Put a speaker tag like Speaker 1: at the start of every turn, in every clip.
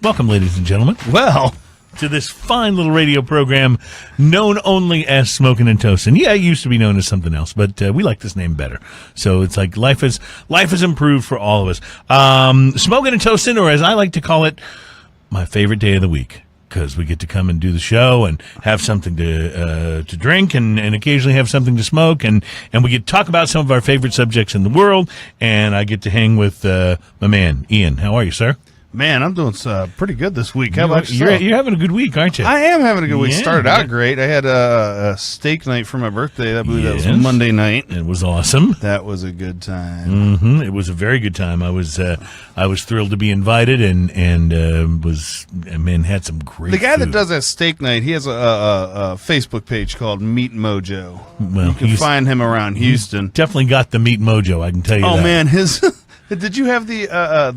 Speaker 1: Welcome, ladies and gentlemen.
Speaker 2: Well,
Speaker 1: to this fine little radio program known only as Smokin' and Toastin'. Yeah, it used to be known as something else, but we like this name better. So it's like life has improved for all of us. Smokin' and Toastin', or as I like to call it, my favorite day of the week. Because we get to come and do the show and have something to drink and occasionally have something to smoke and we get to talk about some of our favorite subjects in the world, and I get to hang with my man Ian. How are you, sir?
Speaker 2: man, I'm doing pretty good this week. How about you?
Speaker 1: You're having a good week, aren't you?
Speaker 2: I am having a good week.
Speaker 1: Yeah,
Speaker 2: Started out great. I had a steak night for my birthday. I believe that was Monday night.
Speaker 1: It was awesome.
Speaker 2: That was a good time.
Speaker 1: Mm-hmm. It was a very good time. I was thrilled to be invited and had some great
Speaker 2: The guy
Speaker 1: food.
Speaker 2: that does that steak night, he has a Facebook page called Meat Mojo.
Speaker 1: Well,
Speaker 2: you can find him around Houston.
Speaker 1: Definitely got the meat mojo, I can tell you that.
Speaker 2: Oh, man, his... Did you have the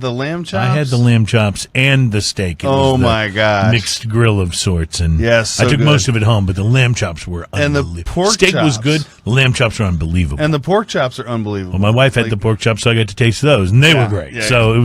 Speaker 2: lamb chops?
Speaker 1: I had the lamb chops and the steak. It was
Speaker 2: my gosh.
Speaker 1: Mixed grill of sorts. And
Speaker 2: yes, so
Speaker 1: I took
Speaker 2: good.
Speaker 1: most of it home, but the lamb chops were unbelievable.
Speaker 2: And the pork
Speaker 1: steak
Speaker 2: chops.
Speaker 1: was good. The lamb chops were unbelievable.
Speaker 2: And the pork chops are unbelievable.
Speaker 1: Well, my wife had the pork chops, so I got to taste those, and they were great.
Speaker 2: Yeah,
Speaker 1: so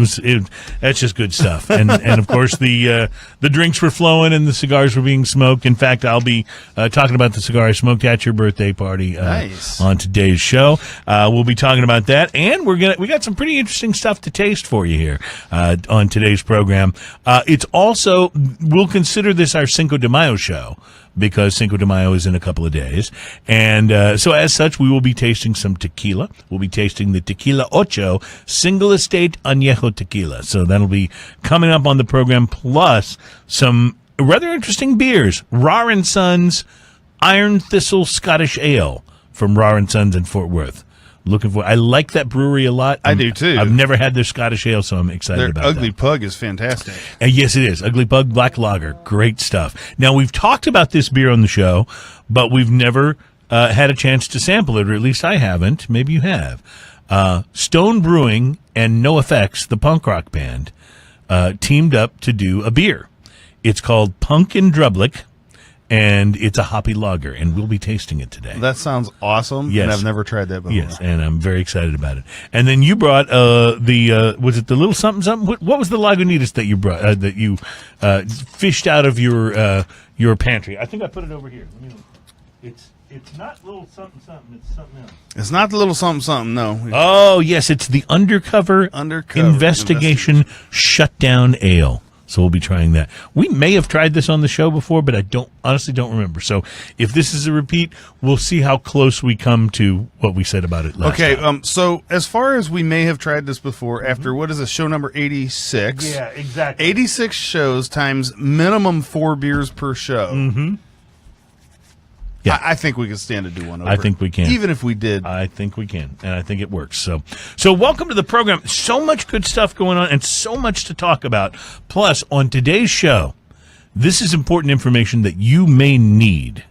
Speaker 1: that's just good stuff. And of course the drinks were flowing and the cigars were being smoked. In fact, I'll be talking about the cigar I smoked at your birthday party on today's show. We'll be talking about that, and we got some pretty interesting stuff to taste for you here on today's program. It's also, we'll consider this our Cinco de Mayo show, because Cinco de Mayo is in a couple of days. And so as such, we will be tasting some tequila. We'll be tasting the Tequila Ocho Single Estate Anejo Tequila. So that'll be coming up on the program, plus some rather interesting beers. Rahr & Sons Iron Thistle Scottish Ale from Rahr & Sons in Fort Worth. I like that brewery a lot.
Speaker 2: I do too.
Speaker 1: I've never had their Scottish ale, so I'm excited about
Speaker 2: Ugly
Speaker 1: that.
Speaker 2: Pug is fantastic.
Speaker 1: Yes, it is. Ugly Pug Black Lager. Great stuff. Now, we've talked about this beer on the show, but we've never had a chance to sample it, or at least I haven't. Maybe you have. Stone Brewing and NOFX, the punk rock band, teamed up to do a beer. It's called Punk and Drublic, and it's a hoppy lager, and we'll be tasting it today.
Speaker 2: That sounds awesome.
Speaker 1: Yes.
Speaker 2: And I've never tried that before.
Speaker 1: Yes, and I'm very excited about it. And then you brought was it the little something something? What was the Lagunitas that you brought that you fished out of your pantry? I think I put it over here. Let me look. It's not little something something. It's something else.
Speaker 2: It's not the little something something. No.
Speaker 1: Oh yes, it's the Undercover Investigation Shutdown Ale. So we'll be trying that. We may have tried this on the show before, but I honestly don't remember. So if this is a repeat, we'll see how close we come to what we said about it last time.
Speaker 2: So as far as we may have tried this before, after what is this, show number 86?
Speaker 1: Yeah, exactly.
Speaker 2: 86 shows times minimum 4 beers per show.
Speaker 1: Mm-hmm. Yeah.
Speaker 2: I think we can stand to do one over.
Speaker 1: I think we can.
Speaker 2: Even if we did.
Speaker 1: I think we can, and I think it works. So welcome to the program. So much good stuff going on and so much to talk about. Plus, on today's show, this is important information that you may need.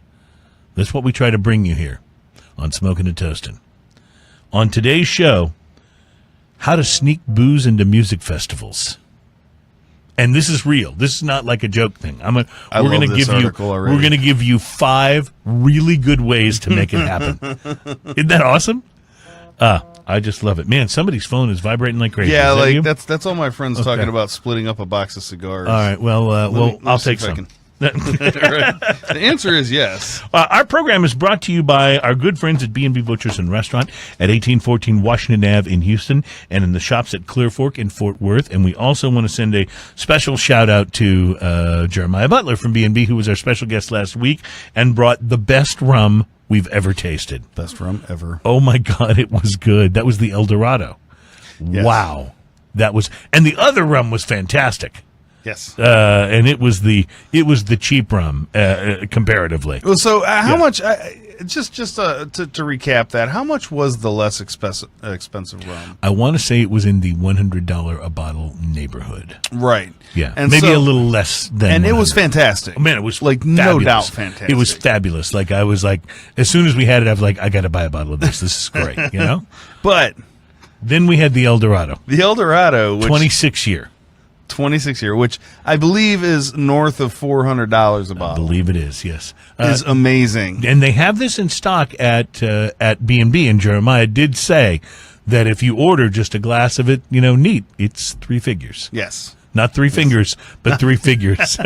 Speaker 1: That's what we try to bring you here on Smokin' and Toastin'. On today's show, how to sneak booze into music festivals. And this is real. This is not like a joke thing. We're going to give you 5 really good ways to make it happen. Isn't that awesome? I just love it, man. Somebody's phone is vibrating like crazy.
Speaker 2: Yeah, that's all my friends talking about splitting up a box of cigars.
Speaker 1: All right. Well, I'll take some.
Speaker 2: Right. The answer is yes.
Speaker 1: Our program is brought to you by our good friends at B&B Butchers and Restaurant at 1814 Washington Ave in Houston, and in the shops at Clear Fork in Fort Worth. And we also want to send a special shout out to Jeremiah Butler from B&B, who was our special guest last week and brought the best rum we've ever tasted.
Speaker 2: Best rum ever.
Speaker 1: Oh my God, it was good. That was the El Dorado.
Speaker 2: Yes.
Speaker 1: Wow. And the other rum was fantastic.
Speaker 2: Yes,
Speaker 1: and it was the cheap rum comparatively.
Speaker 2: Well, so how much? Just to recap that, how much was the less expensive rum?
Speaker 1: I want to say it was in the $100 a bottle neighborhood.
Speaker 2: Right.
Speaker 1: Yeah, and maybe a little less than.
Speaker 2: And
Speaker 1: 100.
Speaker 2: It was fantastic.
Speaker 1: Oh, man, it was
Speaker 2: like
Speaker 1: fabulous.
Speaker 2: No doubt fantastic.
Speaker 1: It was fabulous. Like I was like, as soon as we had it, I was like, I got to buy a bottle of this. This is great, you know.
Speaker 2: But
Speaker 1: then we had the El Dorado.
Speaker 2: The El Dorado, which
Speaker 1: 26 year,
Speaker 2: which I believe is north of $400 a bottle.
Speaker 1: I believe it is. Yes,
Speaker 2: is amazing.
Speaker 1: And they have this in stock at B&B. And Jeremiah did say that if you order just a glass of it, neat, it's 3 figures.
Speaker 2: Yes.
Speaker 1: Not 3 fingers, but 3 figures.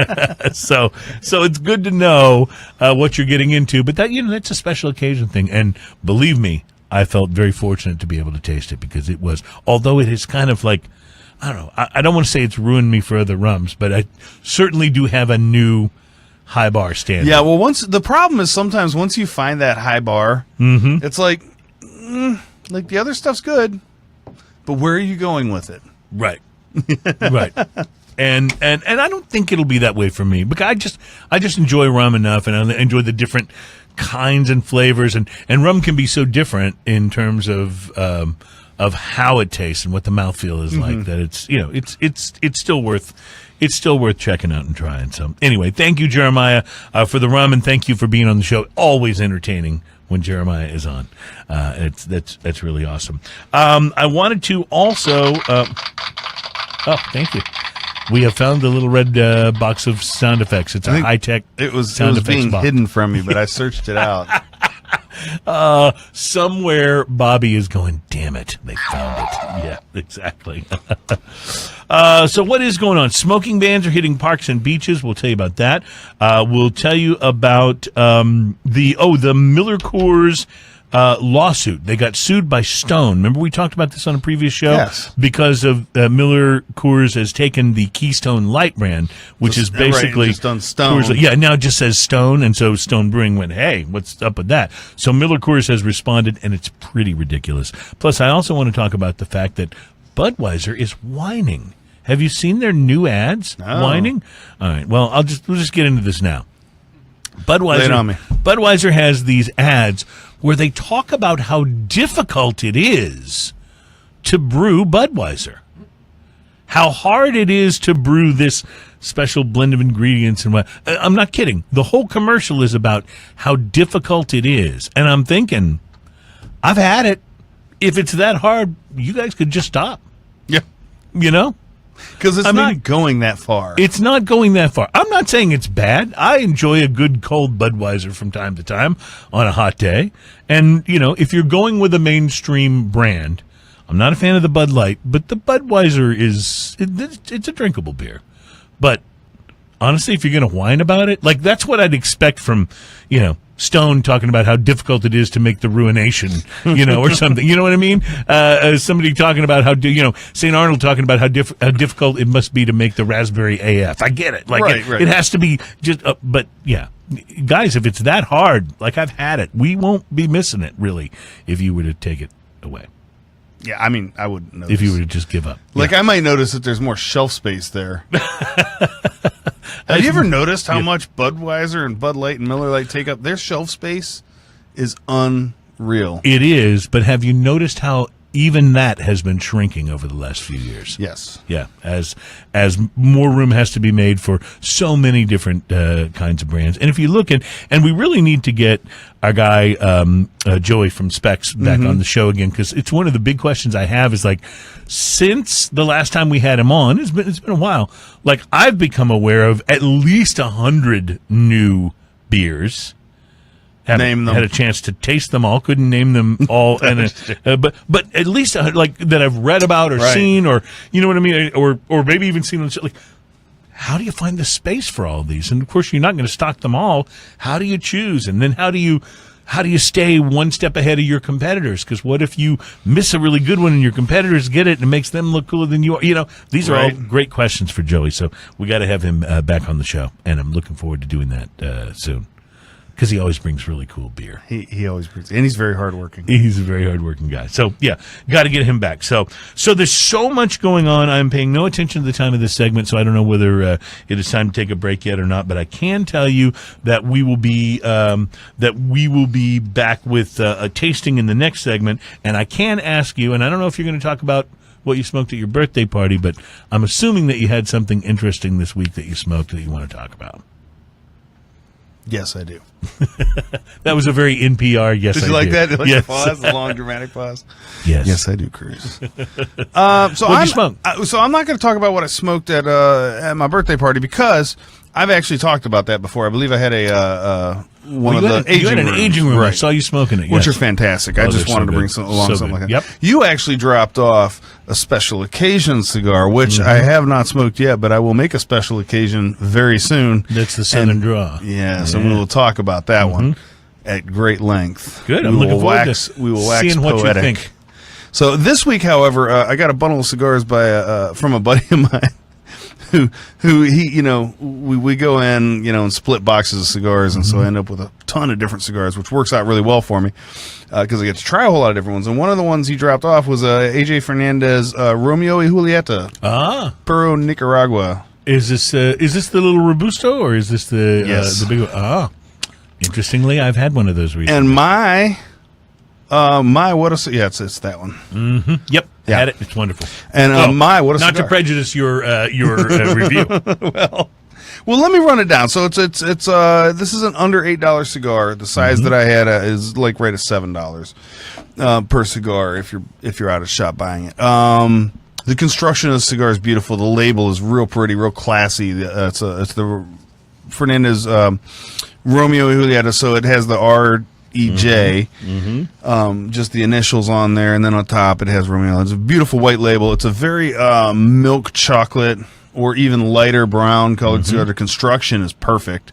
Speaker 1: So it's good to know what you're getting into. But that's a special occasion thing. And believe me, I felt very fortunate to be able to taste it because it was, although it is kind of like, I don't know, I don't want to say it's ruined me for other rums, but I certainly do have a new high bar standard.
Speaker 2: Yeah, well, the problem is sometimes once you find that high bar, it's like the other stuff's good, but where are you going with it?
Speaker 1: Right. Right. And I don't think it'll be that way for me because I just enjoy rum enough, and I enjoy the different kinds and flavors, and rum can be so different in terms of how it tastes and what the mouthfeel is like that it's still worth checking out and trying. So anyway, thank you, Jeremiah, for the rum, and thank you for being on the show. Always entertaining when Jeremiah is on. That's really awesome. I wanted to also thank you. We have found the little red box of sound effects. It's a high-tech
Speaker 2: It was
Speaker 1: sound effects
Speaker 2: being
Speaker 1: box.
Speaker 2: hidden from me, but I searched it out.
Speaker 1: Somewhere Bobby is going, damn it, they found it. Yeah, exactly. So what is going on? Smoking bans are hitting parks and beaches. We'll tell you about that. We'll tell you about the Miller Coors lawsuit. They got sued by Stone. Remember we talked about this on a previous show?
Speaker 2: Yes.
Speaker 1: Because of Miller Coors has taken the Keystone Light brand, which is basically
Speaker 2: just on Stone.
Speaker 1: Coors, yeah, now it just says Stone, and so Stone Brewing went, hey, what's up with that? So Miller Coors has responded, and it's pretty ridiculous. Plus, I also want to talk about the fact that Budweiser is whining. Have you seen their new ads?
Speaker 2: No.
Speaker 1: Whining? All right. Well, we'll just get into this now.
Speaker 2: Lay it on me.
Speaker 1: Budweiser has these ads where they talk about how difficult it is to brew Budweiser. How hard it is to brew this special blend of ingredients and what. I'm not kidding. The whole commercial is about how difficult it is. And I'm thinking, I've had it. If it's that hard, you guys could just stop.
Speaker 2: Yeah.
Speaker 1: You know?
Speaker 2: Because it's not going that far.
Speaker 1: It's not going that far. I'm not saying it's bad. I enjoy a good cold Budweiser from time to time on a hot day. And, if you're going with a mainstream brand, I'm not a fan of the Bud Light, but the Budweiser it's a drinkable beer. But honestly, if you're going to whine about it, like that's what I'd expect from, Stone talking about how difficult it is to make the Ruination, or something. You know what I mean? Somebody talking about how, St. Arnold talking about how difficult it must be to make the Raspberry AF. I get it. Like
Speaker 2: right.
Speaker 1: It has to be just, but yeah. Guys, if it's that hard, like I've had it, we won't be missing it, really, if you were to take it away.
Speaker 2: Yeah, I mean, I would notice.
Speaker 1: If you were to just give up.
Speaker 2: Like, I might notice that there's more shelf space there. Have you ever noticed how much Budweiser and Bud Light and Miller Lite take up? Their shelf space is unreal.
Speaker 1: It is, but have you noticed how even that has been shrinking over the last few years?
Speaker 2: Yes.
Speaker 1: Yeah, as more room has to be made for so many different kinds of brands. And if you look at, and we really need to get our guy Joey from Specs back on the show again, because it's one of the big questions I have is like, since the last time we had him on, it's been a while. Like I've become aware of at least 100 new beers.
Speaker 2: Name them.
Speaker 1: Had a chance to taste them all. Couldn't name them all, but at least like that I've read about or seen, or you know what I mean, or maybe even seen them. Like, how do you find the space for all of these? And of course, you're not going to stock them all. How do you choose? And then how do you stay one step ahead of your competitors? Because what if you miss a really good one and your competitors get it and it makes them look cooler than you are? These are all great questions for Joey. So we got to have him back on the show, and I'm looking forward to doing that soon. Because he always brings really cool beer.
Speaker 2: He always brings, and he's very hardworking.
Speaker 1: He's a very hardworking guy. So, yeah, got to get him back. So there's so much going on. I'm paying no attention to the time of this segment, so I don't know whether it is time to take a break yet or not. But I can tell you that we will be back with a tasting in the next segment. And I can ask you, and I don't know if you're going to talk about what you smoked at your birthday party, but I'm assuming that you had something interesting this week that you smoked that you want to talk about.
Speaker 2: Yes, I do.
Speaker 1: That was a very NPR yes, I do.
Speaker 2: Did you like that? Like
Speaker 1: yes.
Speaker 2: the pause, the long dramatic pause?
Speaker 1: Yes.
Speaker 2: Yes, I do, Cruz.
Speaker 1: What'd you smoke?
Speaker 2: So I'm not going to talk about what I smoked at my birthday party because I've actually talked about that before. I believe I had one of the aging
Speaker 1: You had an
Speaker 2: rooms.
Speaker 1: aging room. I
Speaker 2: Right.
Speaker 1: saw you smoking it.
Speaker 2: Which
Speaker 1: yes.
Speaker 2: are fantastic. I
Speaker 1: Oh,
Speaker 2: just
Speaker 1: they're
Speaker 2: wanted
Speaker 1: so
Speaker 2: to bring
Speaker 1: good.
Speaker 2: along
Speaker 1: So
Speaker 2: something
Speaker 1: good.
Speaker 2: like that.
Speaker 1: Yep.
Speaker 2: You actually dropped off a special occasion cigar, which I have not smoked yet, but I will make a special occasion very soon.
Speaker 1: That's the Southern Draw.
Speaker 2: Yes, and we will talk about that one at great length.
Speaker 1: Good.
Speaker 2: We
Speaker 1: I'm
Speaker 2: will
Speaker 1: looking forward
Speaker 2: wax,
Speaker 1: to
Speaker 2: we will wax
Speaker 1: seeing what
Speaker 2: poetic.
Speaker 1: you think.
Speaker 2: So this week, however, I got a bundle of cigars by from a buddy of mine. Who he, we go in, and split boxes of cigars, and so I end up with a ton of different cigars, which works out really well for me because I get to try a whole lot of different ones. And one of the ones he dropped off was AJ Fernandez Romeo y Julieta, Peru, Nicaragua.
Speaker 1: Is this the little Robusto, or is this the big one? Interestingly, I've had one of those recently.
Speaker 2: And my it's that one.
Speaker 1: Mm-hmm. Yep.
Speaker 2: Yeah.
Speaker 1: Had it. It's wonderful.
Speaker 2: And not
Speaker 1: to prejudice your review.
Speaker 2: Well, let me run it down. So it's this is an under $8 cigar. The size that I had is like right at $7 per cigar if you're out of shop buying it. The construction of the cigar is beautiful. The label is real pretty, real classy. It's the Fernandez Romeo y Julieta, so it has the REJ, just the initials on there, and then on top it has Romeo. It's a beautiful white label. It's a very milk chocolate or even lighter brown colored cigar. The construction is perfect.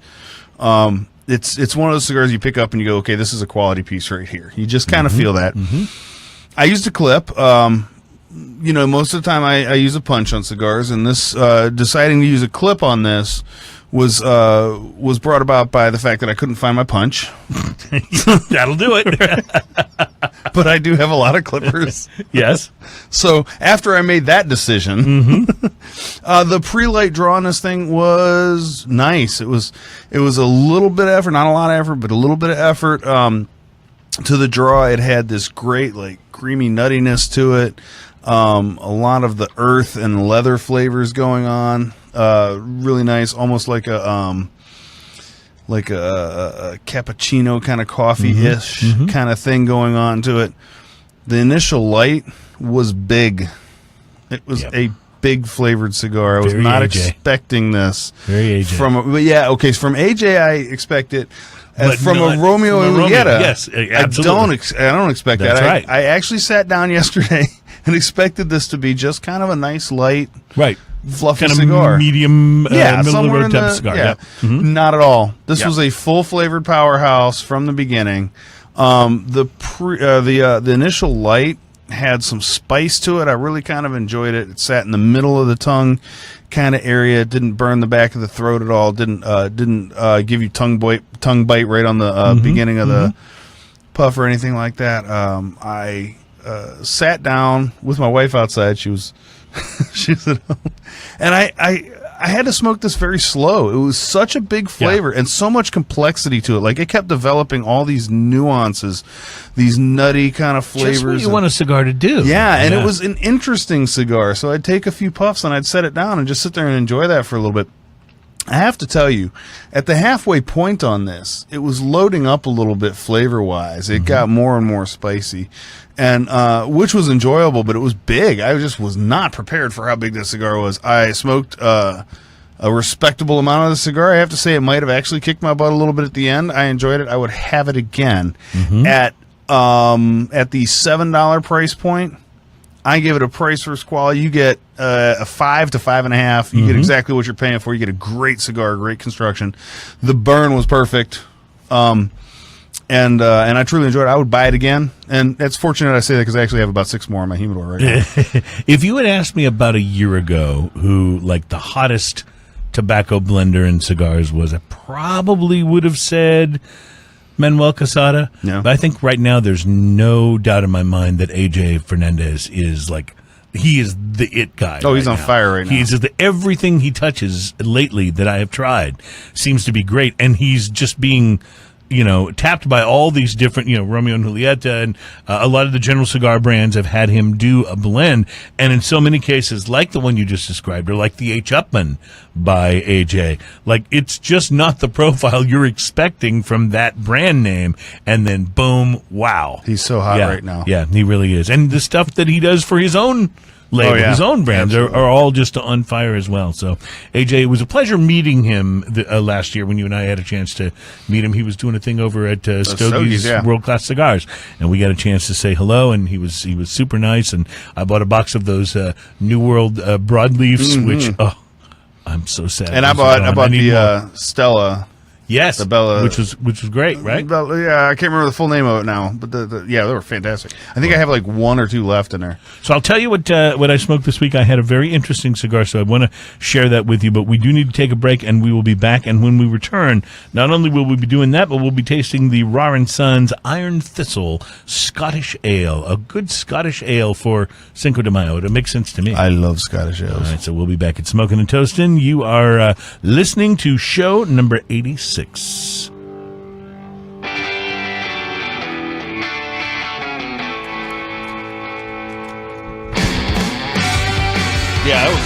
Speaker 2: It's one of those cigars you pick up and you go, okay, this is a quality piece right here. You just kind of feel that. I used a clip. Most of the time I use a punch on cigars, and this deciding to use a clip on this was brought about by the fact that I couldn't find my punch.
Speaker 1: That'll do it.
Speaker 2: But I do have a lot of clippers.
Speaker 1: Yes.
Speaker 2: So after I made that decision, the pre-light draw on this thing was nice. It was a little bit of effort, not a lot of effort, but a little bit of effort. To the draw, it had this great creamy nuttiness to it. A lot of the earth and leather flavors going on. Really nice, almost like a cappuccino kind of coffee-ish kind of thing going on to it. The initial light was big. It was a big flavored cigar. I was
Speaker 1: Very
Speaker 2: not
Speaker 1: AJ.
Speaker 2: Expecting this.
Speaker 1: Very AJ.
Speaker 2: From AJ I expect it.
Speaker 1: But
Speaker 2: From
Speaker 1: not
Speaker 2: a Romeo and
Speaker 1: from a Romeo,
Speaker 2: Julieta,
Speaker 1: yes, absolutely.
Speaker 2: I don't expect
Speaker 1: That's
Speaker 2: that.
Speaker 1: right.
Speaker 2: I actually sat down yesterday and expected this to be just kind of a nice, light,
Speaker 1: Right.
Speaker 2: fluffy
Speaker 1: Kind of
Speaker 2: cigar.
Speaker 1: medium, middle of the
Speaker 2: somewhere
Speaker 1: road
Speaker 2: in
Speaker 1: type
Speaker 2: the
Speaker 1: of cigar.
Speaker 2: yeah.
Speaker 1: Yep. Mhm.
Speaker 2: Not at all. This
Speaker 1: Yep.
Speaker 2: was a full flavored powerhouse from the beginning. The initial light had some spice to it. I really kind of enjoyed it. It sat in the middle of the tongue kind of area. It didn't burn the back of the throat at all. Didn't give you tongue bite right on the beginning of the puff or anything like that. I sat down with my wife outside. She was at home, and I had to smoke this very slow. It was such a big flavor and so much complexity to it. Like, it kept developing all these nuances, these nutty kind of flavors.
Speaker 1: Just what you want a cigar to do.
Speaker 2: Yeah, and it was an interesting cigar. So I'd take a few puffs and I'd set it down and just sit there and enjoy that for a little bit. I have to tell you, at the halfway point on this, it was loading up a little bit flavor-wise. It got more and more spicy, and which was enjoyable, but it was big. I just was not prepared for how big this cigar was. I smoked a respectable amount of the cigar. I have to say it might have actually kicked my butt a little bit at the end. I enjoyed it. I would have it again. At the $7 price point, I give it a price versus quality. You get a 5 to 5.5. You get exactly what you're paying for. You get a great cigar, great construction. The burn was perfect, and I truly enjoyed it. I would buy it again, and it's fortunate I say that because I actually have about 6 more in my humidor right now.
Speaker 1: If you had asked me about a year ago who the hottest tobacco blender in cigars was, I probably would have said Manuel Quesada.
Speaker 2: Yeah.
Speaker 1: But I think right now there's no doubt in my mind that AJ Fernandez is he is the it guy.
Speaker 2: Oh, he's
Speaker 1: right
Speaker 2: on
Speaker 1: now.
Speaker 2: fire right now.
Speaker 1: He's everything he touches lately that I have tried seems to be great, and he's just being tapped by all these different, Romeo and Julieta, and a lot of the general cigar brands have had him do a blend. And in so many cases, like the one you just described, or like the H. Upmann by AJ, it's just not the profile you're expecting from that brand name. And then boom, wow.
Speaker 2: He's so hot right now.
Speaker 1: Yeah, he really is. And the stuff that he does for his own label.
Speaker 2: Oh, yeah.
Speaker 1: His own brands are all just on fire as well. So, AJ, it was a pleasure meeting him last year when you and I had a chance to meet him. He was doing a thing over at Stogie's World Class Cigars, and we got a chance to say hello, and he was super nice, and I bought a box of those New World broadleafs, which, I'm so sad.
Speaker 2: And I bought the Stella.
Speaker 1: Yes,
Speaker 2: the Bella,
Speaker 1: which was great, right?
Speaker 2: Yeah, I can't remember the full name of it now, but they were fantastic. I think I have like 1 or 2 left in there.
Speaker 1: So I'll tell you what I smoked this week. I had a very interesting cigar, so I want to share that with you. But we do need to take a break, and we will be back. And when we return, not only will we be doing that, but we'll be tasting the Rahr & Sons Iron Thistle Scottish Ale, a good Scottish ale for Cinco de Mayo. It makes sense to me.
Speaker 2: I love Scottish ales.
Speaker 1: All right, so we'll be back at Smokin' and Toastin'. You are listening to show number 86.
Speaker 2: Yeah, that was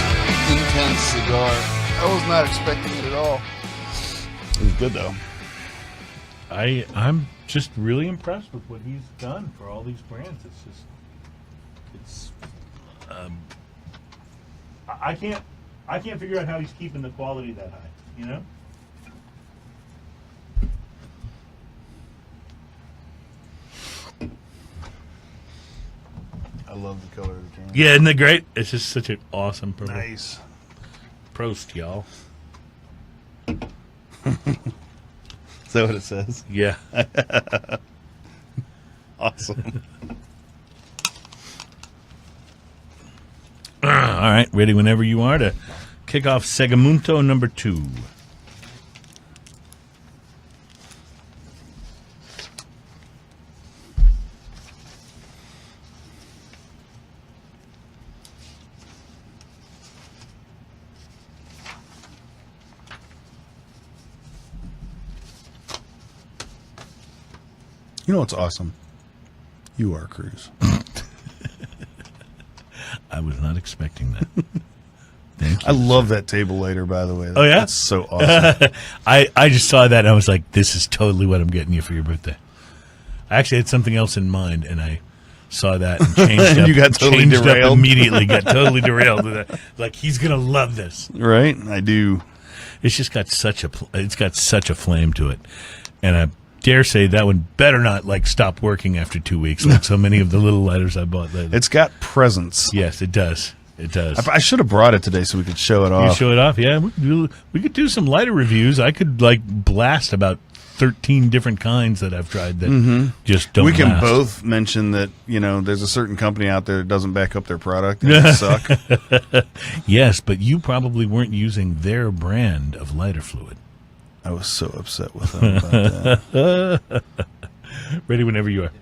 Speaker 2: an intense cigar. I was not expecting it at all. It was good though.
Speaker 1: I'm just really impressed with what he's done for all these brands. I can't figure out how he's keeping the quality that high, you know?
Speaker 2: I love the color of the can.
Speaker 1: Yeah, isn't that great? It's just such an awesome purple.
Speaker 2: Nice.
Speaker 1: Prost, y'all.
Speaker 2: Is that what it says?
Speaker 1: Yeah.
Speaker 2: Awesome.
Speaker 1: All right, ready whenever you are to kick off Segamunto number 2.
Speaker 2: You know what's awesome? You are, Cruz.
Speaker 1: I was not expecting that. Thank you.
Speaker 2: I love that table later, by the way.
Speaker 1: Oh, yeah?
Speaker 2: That's so awesome.
Speaker 1: I just saw that and I was like, this is totally what I'm getting you for your birthday. I actually had something else in mind, and I saw that and changed up.
Speaker 2: You got totally
Speaker 1: changed
Speaker 2: derailed.
Speaker 1: Up immediately, got totally derailed. With that. Like, he's going to love this.
Speaker 2: Right? I do.
Speaker 1: It's just got such a flame to it. And I dare say that one better not stop working after 2 weeks, like so many of the little lighters I bought lately.
Speaker 2: It's got presence.
Speaker 1: Yes, it does. It does.
Speaker 2: I should have brought it today so we could show it off.
Speaker 1: You show it off? Yeah, we could do some lighter reviews. I could blast about 13 different kinds that I've tried that just don't.
Speaker 2: We can
Speaker 1: last.
Speaker 2: both mention that there's a certain company out there that doesn't back up their product and they suck.
Speaker 1: Yes, but you probably weren't using their brand of lighter fluid.
Speaker 2: I was so upset with them about that.
Speaker 1: Ready whenever you are.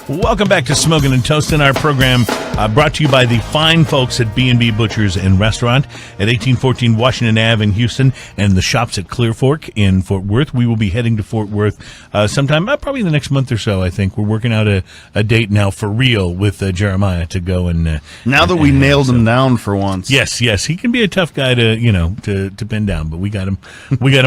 Speaker 1: Welcome back to Smokin' and Toastin', our program brought to you by the fine folks at B&B Butchers and Restaurant at 1814 Washington Ave in Houston, and the shops at Clear Fork in Fort Worth. We will be heading to Fort Worth sometime, probably in the next month or so, I think. We're working out a date now for real with Jeremiah to go and...
Speaker 2: now that we nailed him down for once.
Speaker 1: Yes, he can be a tough guy to pin down, but we got him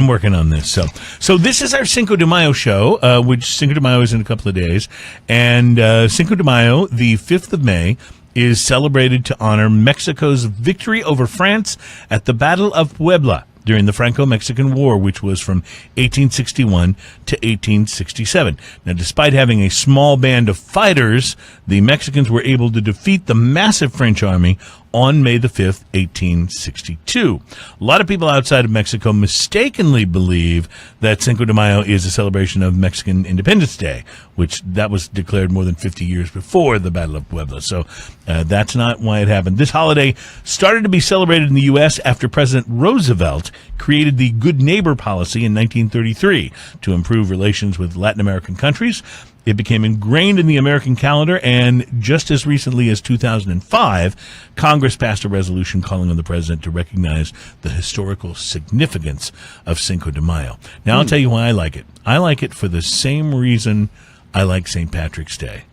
Speaker 1: working on this. So this is our Cinco de Mayo show, which Cinco de Mayo is in a couple of days, and Cinco de Mayo, the 5th of May, is celebrated to honor Mexico's victory over France at the Battle of Puebla during the Franco-Mexican War, which was from 1861 to 1867. Now, despite having a small band of fighters, the Mexicans were able to defeat the massive French army on May the 5th, 1862. A lot of people outside of Mexico mistakenly believe that Cinco de Mayo is a celebration of Mexican Independence Day, which that was declared more than 50 years before the Battle of Puebla. So that's not why it happened. This holiday started to be celebrated in the U.S. after President Roosevelt created the Good Neighbor policy in 1933 to improve relations with Latin American countries. It became ingrained in the American calendar, and just as recently as 2005, Congress passed a resolution calling on the president to recognize the historical significance of Cinco de Mayo. Now, I'll tell you why I like it. I like it for the same reason I like St. Patrick's Day,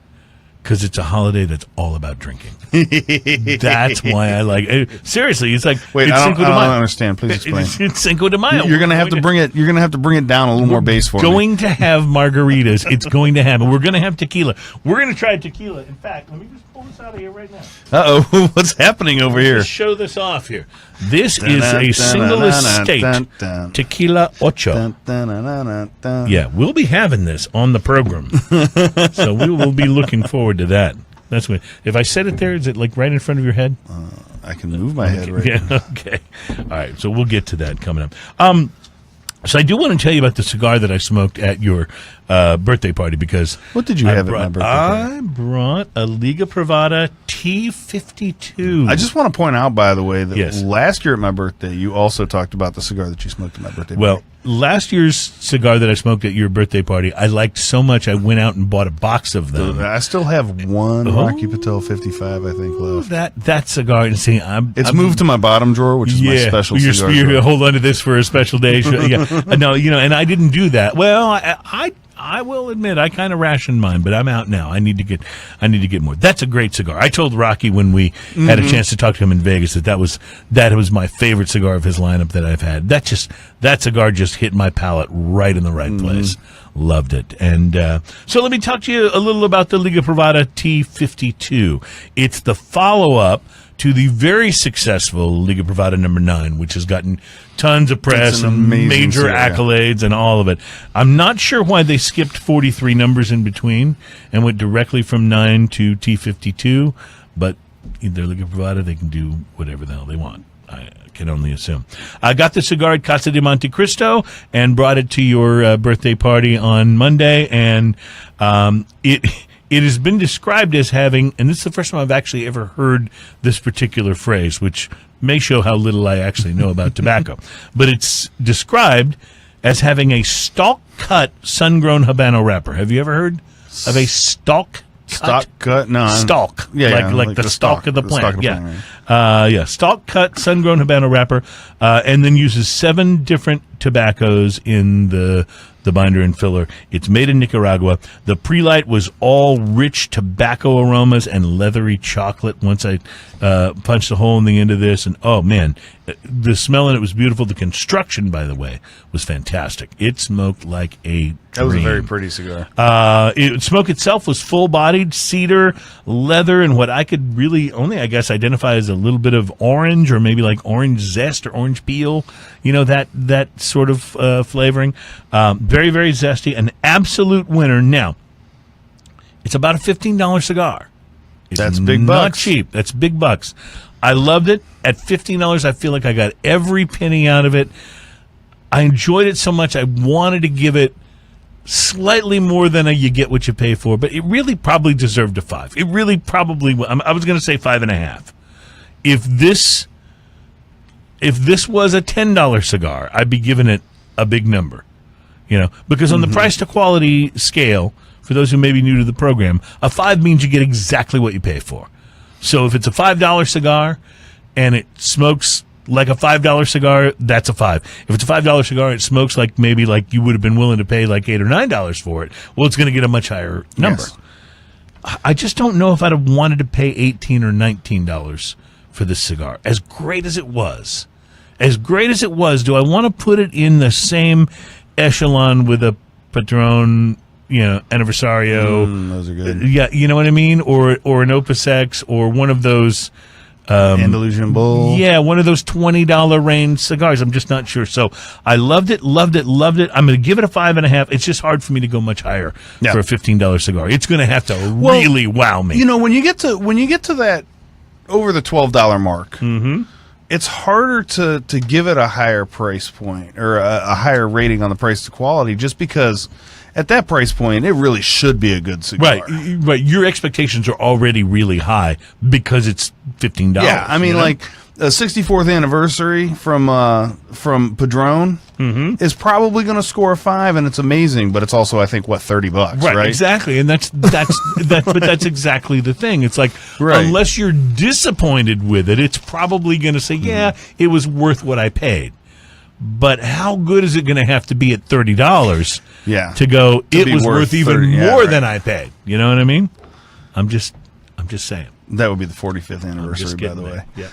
Speaker 1: Because it's a holiday that's all about drinking. That's why I like it. Seriously, it's like
Speaker 2: wait,
Speaker 1: it's
Speaker 2: I don't understand. Please explain.
Speaker 1: It's Cinco de Mayo.
Speaker 2: You're gonna have to bring it. You're gonna have to bring it down a little more bass for me.
Speaker 1: Going to have margaritas. It's going to happen. We're going to have tequila. We're going to try tequila. In fact, let me just pull this out of here right now.
Speaker 2: Uh-oh, what's happening over here?
Speaker 1: Just show this off here. This is a single estate tequila Ocho. Yeah, we'll be having this on the program, so we will be looking forward to that. That's what. If I said it there, is it like right in front of your head?
Speaker 2: I can move my head right now.
Speaker 1: Yeah. Okay. All right. So we'll get to that coming up. So I do want to tell you about the cigar that I smoked at your birthday party because
Speaker 2: what did you have at my birthday party?
Speaker 1: I brought a Liga Privada T52.
Speaker 2: I just want to point out, by the way, that last year at my birthday, you also talked about the cigar that you smoked at my birthday party.
Speaker 1: Well, last year's cigar that I smoked at your birthday party, I liked so much I went out and bought a box of them.
Speaker 2: I still have one Rocky Patel 55, I think, left.
Speaker 1: That cigar, and see,
Speaker 2: it's moved to my bottom drawer, which is my special cigar drawer.
Speaker 1: Hold on to this for a special day. No, and I didn't do that. Well, I will admit I kind of rationed mine, but I'm out now. I need to get more. That's a great cigar. I told Rocky when we had a chance to talk to him in Vegas that was my favorite cigar of his lineup that I've had. That cigar just hit my palate right in the right place. Loved it. And so let me talk to you a little about the Liga Privada T52. It's the follow-up to the very successful Liga Privada number 9, which has gotten tons of press and major accolades and all of it. I'm not sure why they skipped 43 numbers in between and went directly from 9 to T52, but either Liga Privada, they can do whatever the hell they want. I can only assume. I got the cigar at Casa de Monte Cristo and brought it to your birthday party on Monday, and it has been described as having, and this is the first time I've actually ever heard this particular phrase, which may show how little I actually know about tobacco, but it's described as having a stalk-cut sun-grown Habano wrapper. Have you ever heard of a stalk-cut?
Speaker 2: Stalk-cut? No.
Speaker 1: Stalk. Like the stalk of the plant. Stalk-cut sun-grown Habano wrapper, and then uses 7 different tobaccos in the binder and filler. It's made in Nicaragua. The pre-light was all rich tobacco aromas and leathery chocolate once I punched a hole in the end of this. And, oh, man, the smell in it was beautiful. The construction, by the way, was fantastic. It smoked like a dream.
Speaker 2: That was a very pretty cigar.
Speaker 1: Smoke itself was full-bodied, cedar, leather, and what I could really only, I guess, identify as a little bit of orange or maybe like orange zest or orange peel, that sort of flavoring. Very, very zesty. An absolute winner. Now, it's about a $15 cigar.
Speaker 2: That's big bucks.
Speaker 1: Not cheap. That's big bucks. I loved it. At $15, I feel like I got every penny out of it. I enjoyed it so much, I wanted to give it slightly more than you get what you pay for, but it really probably deserved a 5. It really probably, I was going to say 5.5. If this was a $10 cigar, I'd be giving it a big number, because on the price to quality scale, for those who may be new to the program, a 5 means you get exactly what you pay for. So if it's a $5 cigar and it smokes like a $5 cigar, that's a 5. If it's a $5 cigar, it smokes like maybe like you would have been willing to pay like $8 or $9 for it. Well, it's going to get a much higher number. Yes. I just don't know if I'd have wanted to pay $18 or $19 for this cigar. As great as it was, do I want to put it in the same echelon with a Padron, Aniversario?
Speaker 2: Those are good.
Speaker 1: Yeah, you know what I mean? Or an Opus X, or one of those
Speaker 2: Andalusian Bull.
Speaker 1: Yeah, one of those $20 range cigars. I'm just not sure. So I loved it. I'm going to give it a 5.5. It's just hard for me to go much higher for a $15 cigar. It's going to have to really wow me.
Speaker 2: When you get to that over the $12 mark, it's harder to give it a higher price point or a higher rating on the price to quality, just because at that price point, it really should be a good cigar.
Speaker 1: Right. Your expectations are already really high because it's $15.
Speaker 2: Yeah, I mean, like a 64th anniversary from Padron is probably going to score a 5, and it's amazing. But it's also, I think, $30, right?
Speaker 1: Exactly, and that's but that's exactly the thing. It's like unless you're disappointed with it, it's probably going to say, yeah, it was worth what I paid. But how good is it going to have to be at $30 to go, it was worth even more than I paid? You know what I mean? I'm just saying.
Speaker 2: That would be the 45th anniversary, by the way.
Speaker 1: Yeah.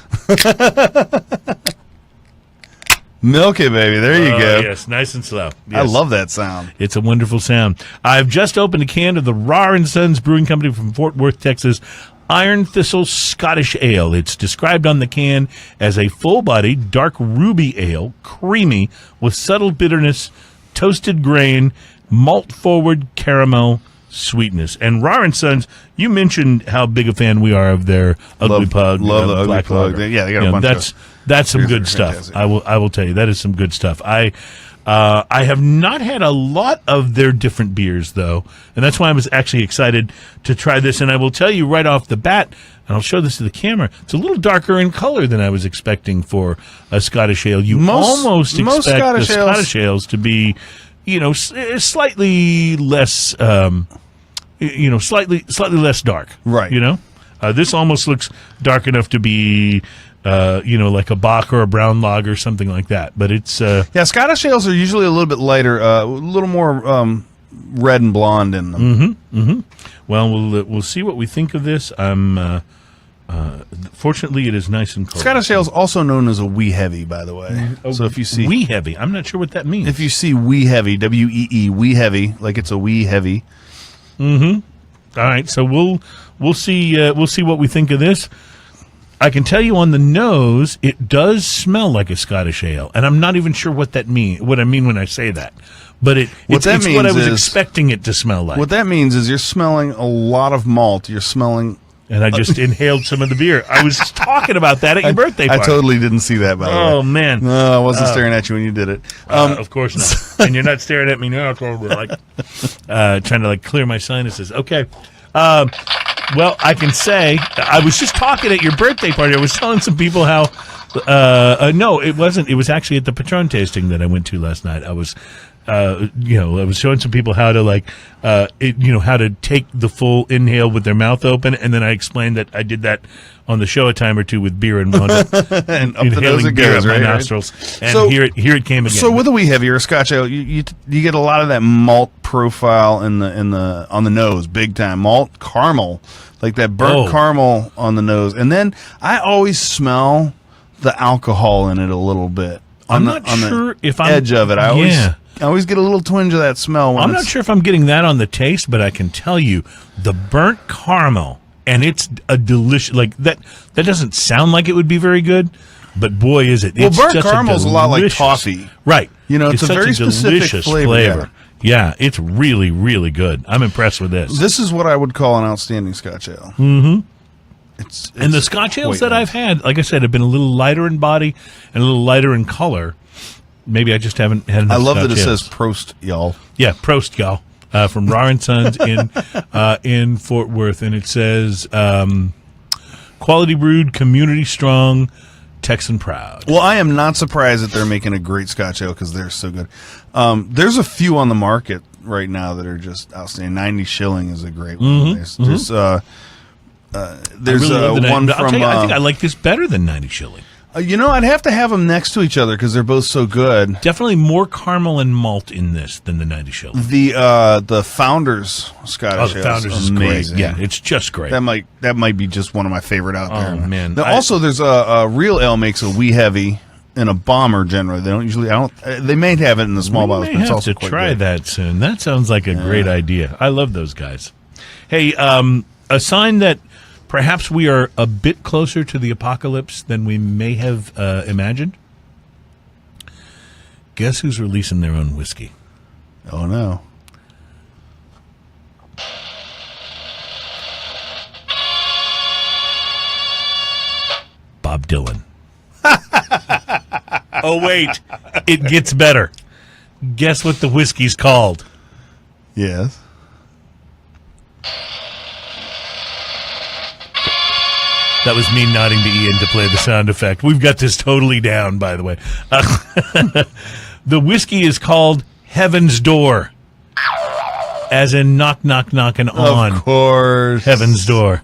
Speaker 2: Milk it, baby. There you go.
Speaker 1: Yes, nice and slow. Yes.
Speaker 2: I love that sound.
Speaker 1: It's a wonderful sound. I've just opened a can of the Rahr & Sons Brewing Company from Fort Worth, Texas, Iron Thistle Scottish Ale. It's described on the can as a full-bodied, dark ruby ale, creamy, with subtle bitterness, toasted grain, malt-forward caramel sweetness. And Rahr & Sons, you mentioned how big a fan we are of their Ugly Pug.
Speaker 2: Love the Ugly
Speaker 1: Black
Speaker 2: Pug.
Speaker 1: Lager.
Speaker 2: Yeah, they got a bunch
Speaker 1: That's some good
Speaker 2: fantastic.
Speaker 1: stuff. I will tell you, that is some good stuff. I have not had a lot of their different beers, though, and that's why I was actually excited to try this. And I will tell you right off the bat, and I'll show this to the camera, it's a little darker in color than I was expecting for a Scottish ale. You almost expect the Scottish ales to be, slightly less, slightly less dark.
Speaker 2: Right.
Speaker 1: This almost looks dark enough to be, like a Bock or a brown lager or something like that. But it's
Speaker 2: Scottish ales are usually a little bit lighter, a little more red and blonde in them.
Speaker 1: Well, we'll see what we think of this. Fortunately, it is nice and cold.
Speaker 2: Scottish ale is also known as a wee heavy, by the way. So if you see
Speaker 1: wee heavy, I'm not sure what that means.
Speaker 2: If you see wee heavy, WEE, wee heavy, like it's a wee heavy.
Speaker 1: All right, so we'll see what we think of this. I can tell you on the nose, it does smell like a Scottish ale, and I'm not even sure what I mean when I say that. But it's what I was expecting it to smell like.
Speaker 2: What that means is you're smelling a lot of malt. You're smelling...
Speaker 1: And I just inhaled some of the beer. I was talking about that at your birthday party.
Speaker 2: I totally didn't see that, by the way.
Speaker 1: Oh, man.
Speaker 2: No, I wasn't staring at you when you did it.
Speaker 1: Of course not. And you're not staring at me now, trying to clear my sinuses. Okay. Well, I can say, I was just talking at your birthday party. I was telling some people how, no, it wasn't. It was actually at the Patron tasting that I went to last night. I was showing some people how to how to take the full inhale with their mouth open, and then I explained that I did that on the show a time or two with beer and wound up
Speaker 2: and up
Speaker 1: inhaling beer up my
Speaker 2: right?
Speaker 1: nostrils. And so, here it came again.
Speaker 2: So with a wee heavy or a Scotch ale, you get a lot of that malt profile on the nose, big time malt caramel, like that burnt caramel on the nose, and then I always smell the alcohol in it a little bit.
Speaker 1: I'm not sure if I'm
Speaker 2: edge of it. I always get a little twinge of that smell.
Speaker 1: I'm not sure if I'm getting that on the taste, but I can tell you the burnt caramel, and it's a delicious, that doesn't sound like it would be very good, but boy, is it. It's
Speaker 2: burnt caramel's a lot like toffee.
Speaker 1: Right.
Speaker 2: It's a very specific flavor.
Speaker 1: Yeah, it's really, really good. I'm impressed with this.
Speaker 2: This is what I would call an outstanding Scotch ale.
Speaker 1: Mm-hmm. And the Scotch ales that I've had, like I said, have been a little lighter in body and a little lighter in color. Maybe I just haven't had enough.
Speaker 2: I love that it
Speaker 1: ales.
Speaker 2: says Prost, y'all.
Speaker 1: Yeah, Prost, y'all. From Rahr & Sons in Fort Worth. And it says, quality brewed, community strong, Texan proud.
Speaker 2: Well, I am not surprised that they're making a great Scotch ale because they're so good. There's a few on the market right now that are just outstanding. 90 Shilling is a great one. There's one from...
Speaker 1: I think I like this better than 90 Shilling.
Speaker 2: I'd have to have them next to each other because they're both so good.
Speaker 1: Definitely more caramel and malt in this than the 90 Shilling.
Speaker 2: The Founders Scottish ale.
Speaker 1: Founders is great. Yeah, it's just great.
Speaker 2: That might be just one of my favorite out there.
Speaker 1: Oh man!
Speaker 2: Now, also, there's a Real Ale makes a wee heavy and a bomber. Generally, they don't usually. They may have it in the small bottles, but it's also quite
Speaker 1: try
Speaker 2: good.
Speaker 1: that soon. That sounds like a great idea. I love those guys. Hey, a sign that perhaps we are a bit closer to the apocalypse than we may have imagined. Guess who's releasing their own whiskey?
Speaker 2: Oh, no.
Speaker 1: Bob Dylan. Oh, wait. It gets better. Guess what the whiskey's called?
Speaker 2: Yes.
Speaker 1: That was me nodding to Ian to play the sound effect. We've got this totally down, by the way. The whiskey is called Heaven's Door. As in knock, knock, knocking on.
Speaker 2: Of course.
Speaker 1: Heaven's Door.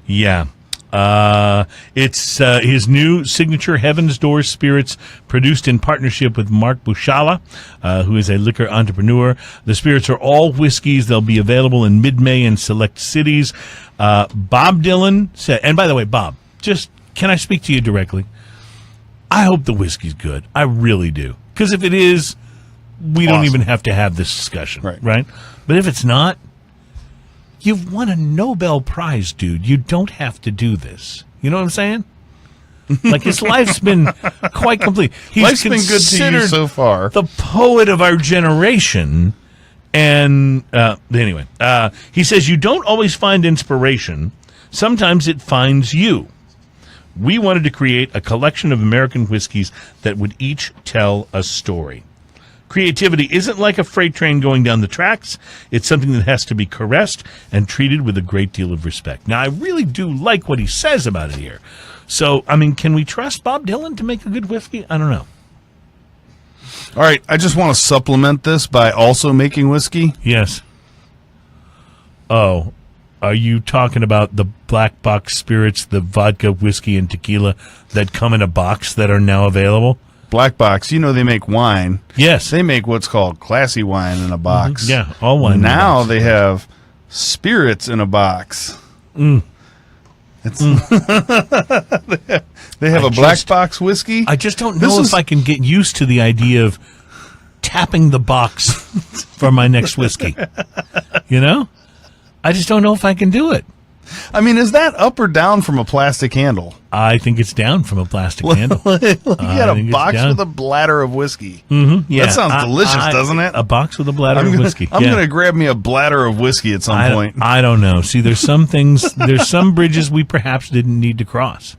Speaker 1: Yeah. It's his new signature Heaven's Door Spirits, produced in partnership with Mark Bushala, who is a liquor entrepreneur. The spirits are all whiskeys. They'll be available in mid-May in select cities. Bob Dylan said, and by the way, Bob, just can I speak to you directly? I hope the whiskey's good. I really do. Because if it is, we don't even have to have this discussion, right? But if it's not, you've won a Nobel Prize, dude. You don't have to do this. You know what I'm saying? Like, his life's been quite complete.
Speaker 2: Life's been good to you so far.
Speaker 1: The poet of our generation. And anyway, he says, you don't always find inspiration. Sometimes it finds you. We wanted to create a collection of American whiskeys that would each tell a story. Creativity isn't like a freight train going down the tracks. It's something that has to be caressed and treated with a great deal of respect. Now, I really do like what he says about it here. So, I mean, can we trust Bob Dylan to make a good whiskey? I don't know.
Speaker 2: All right, I just want to supplement this by also making whiskey.
Speaker 1: Yes. Oh, are you talking about the black box spirits, the vodka, whiskey, and tequila that come in a box that are now available?
Speaker 2: Black box, you know they make wine.
Speaker 1: Yes.
Speaker 2: They make what's called classy wine in a box.
Speaker 1: Mm-hmm. Yeah, all wine.
Speaker 2: Now they have spirits in a box. It's they have a black box whiskey.
Speaker 1: I just don't know if I can get used to the idea of tapping the box for my next whiskey. You know? I just don't know if I can do it.
Speaker 2: I mean, is that up or down from a plastic handle?
Speaker 1: I think it's down from a plastic handle.
Speaker 2: You got a box with a bladder of whiskey.
Speaker 1: Mm-hmm, yeah.
Speaker 2: That sounds delicious, doesn't it?
Speaker 1: A box with a bladder of whiskey.
Speaker 2: I'm going to grab me a bladder of whiskey at some point.
Speaker 1: I don't know. See, there's some things, there's some bridges we perhaps didn't need to cross.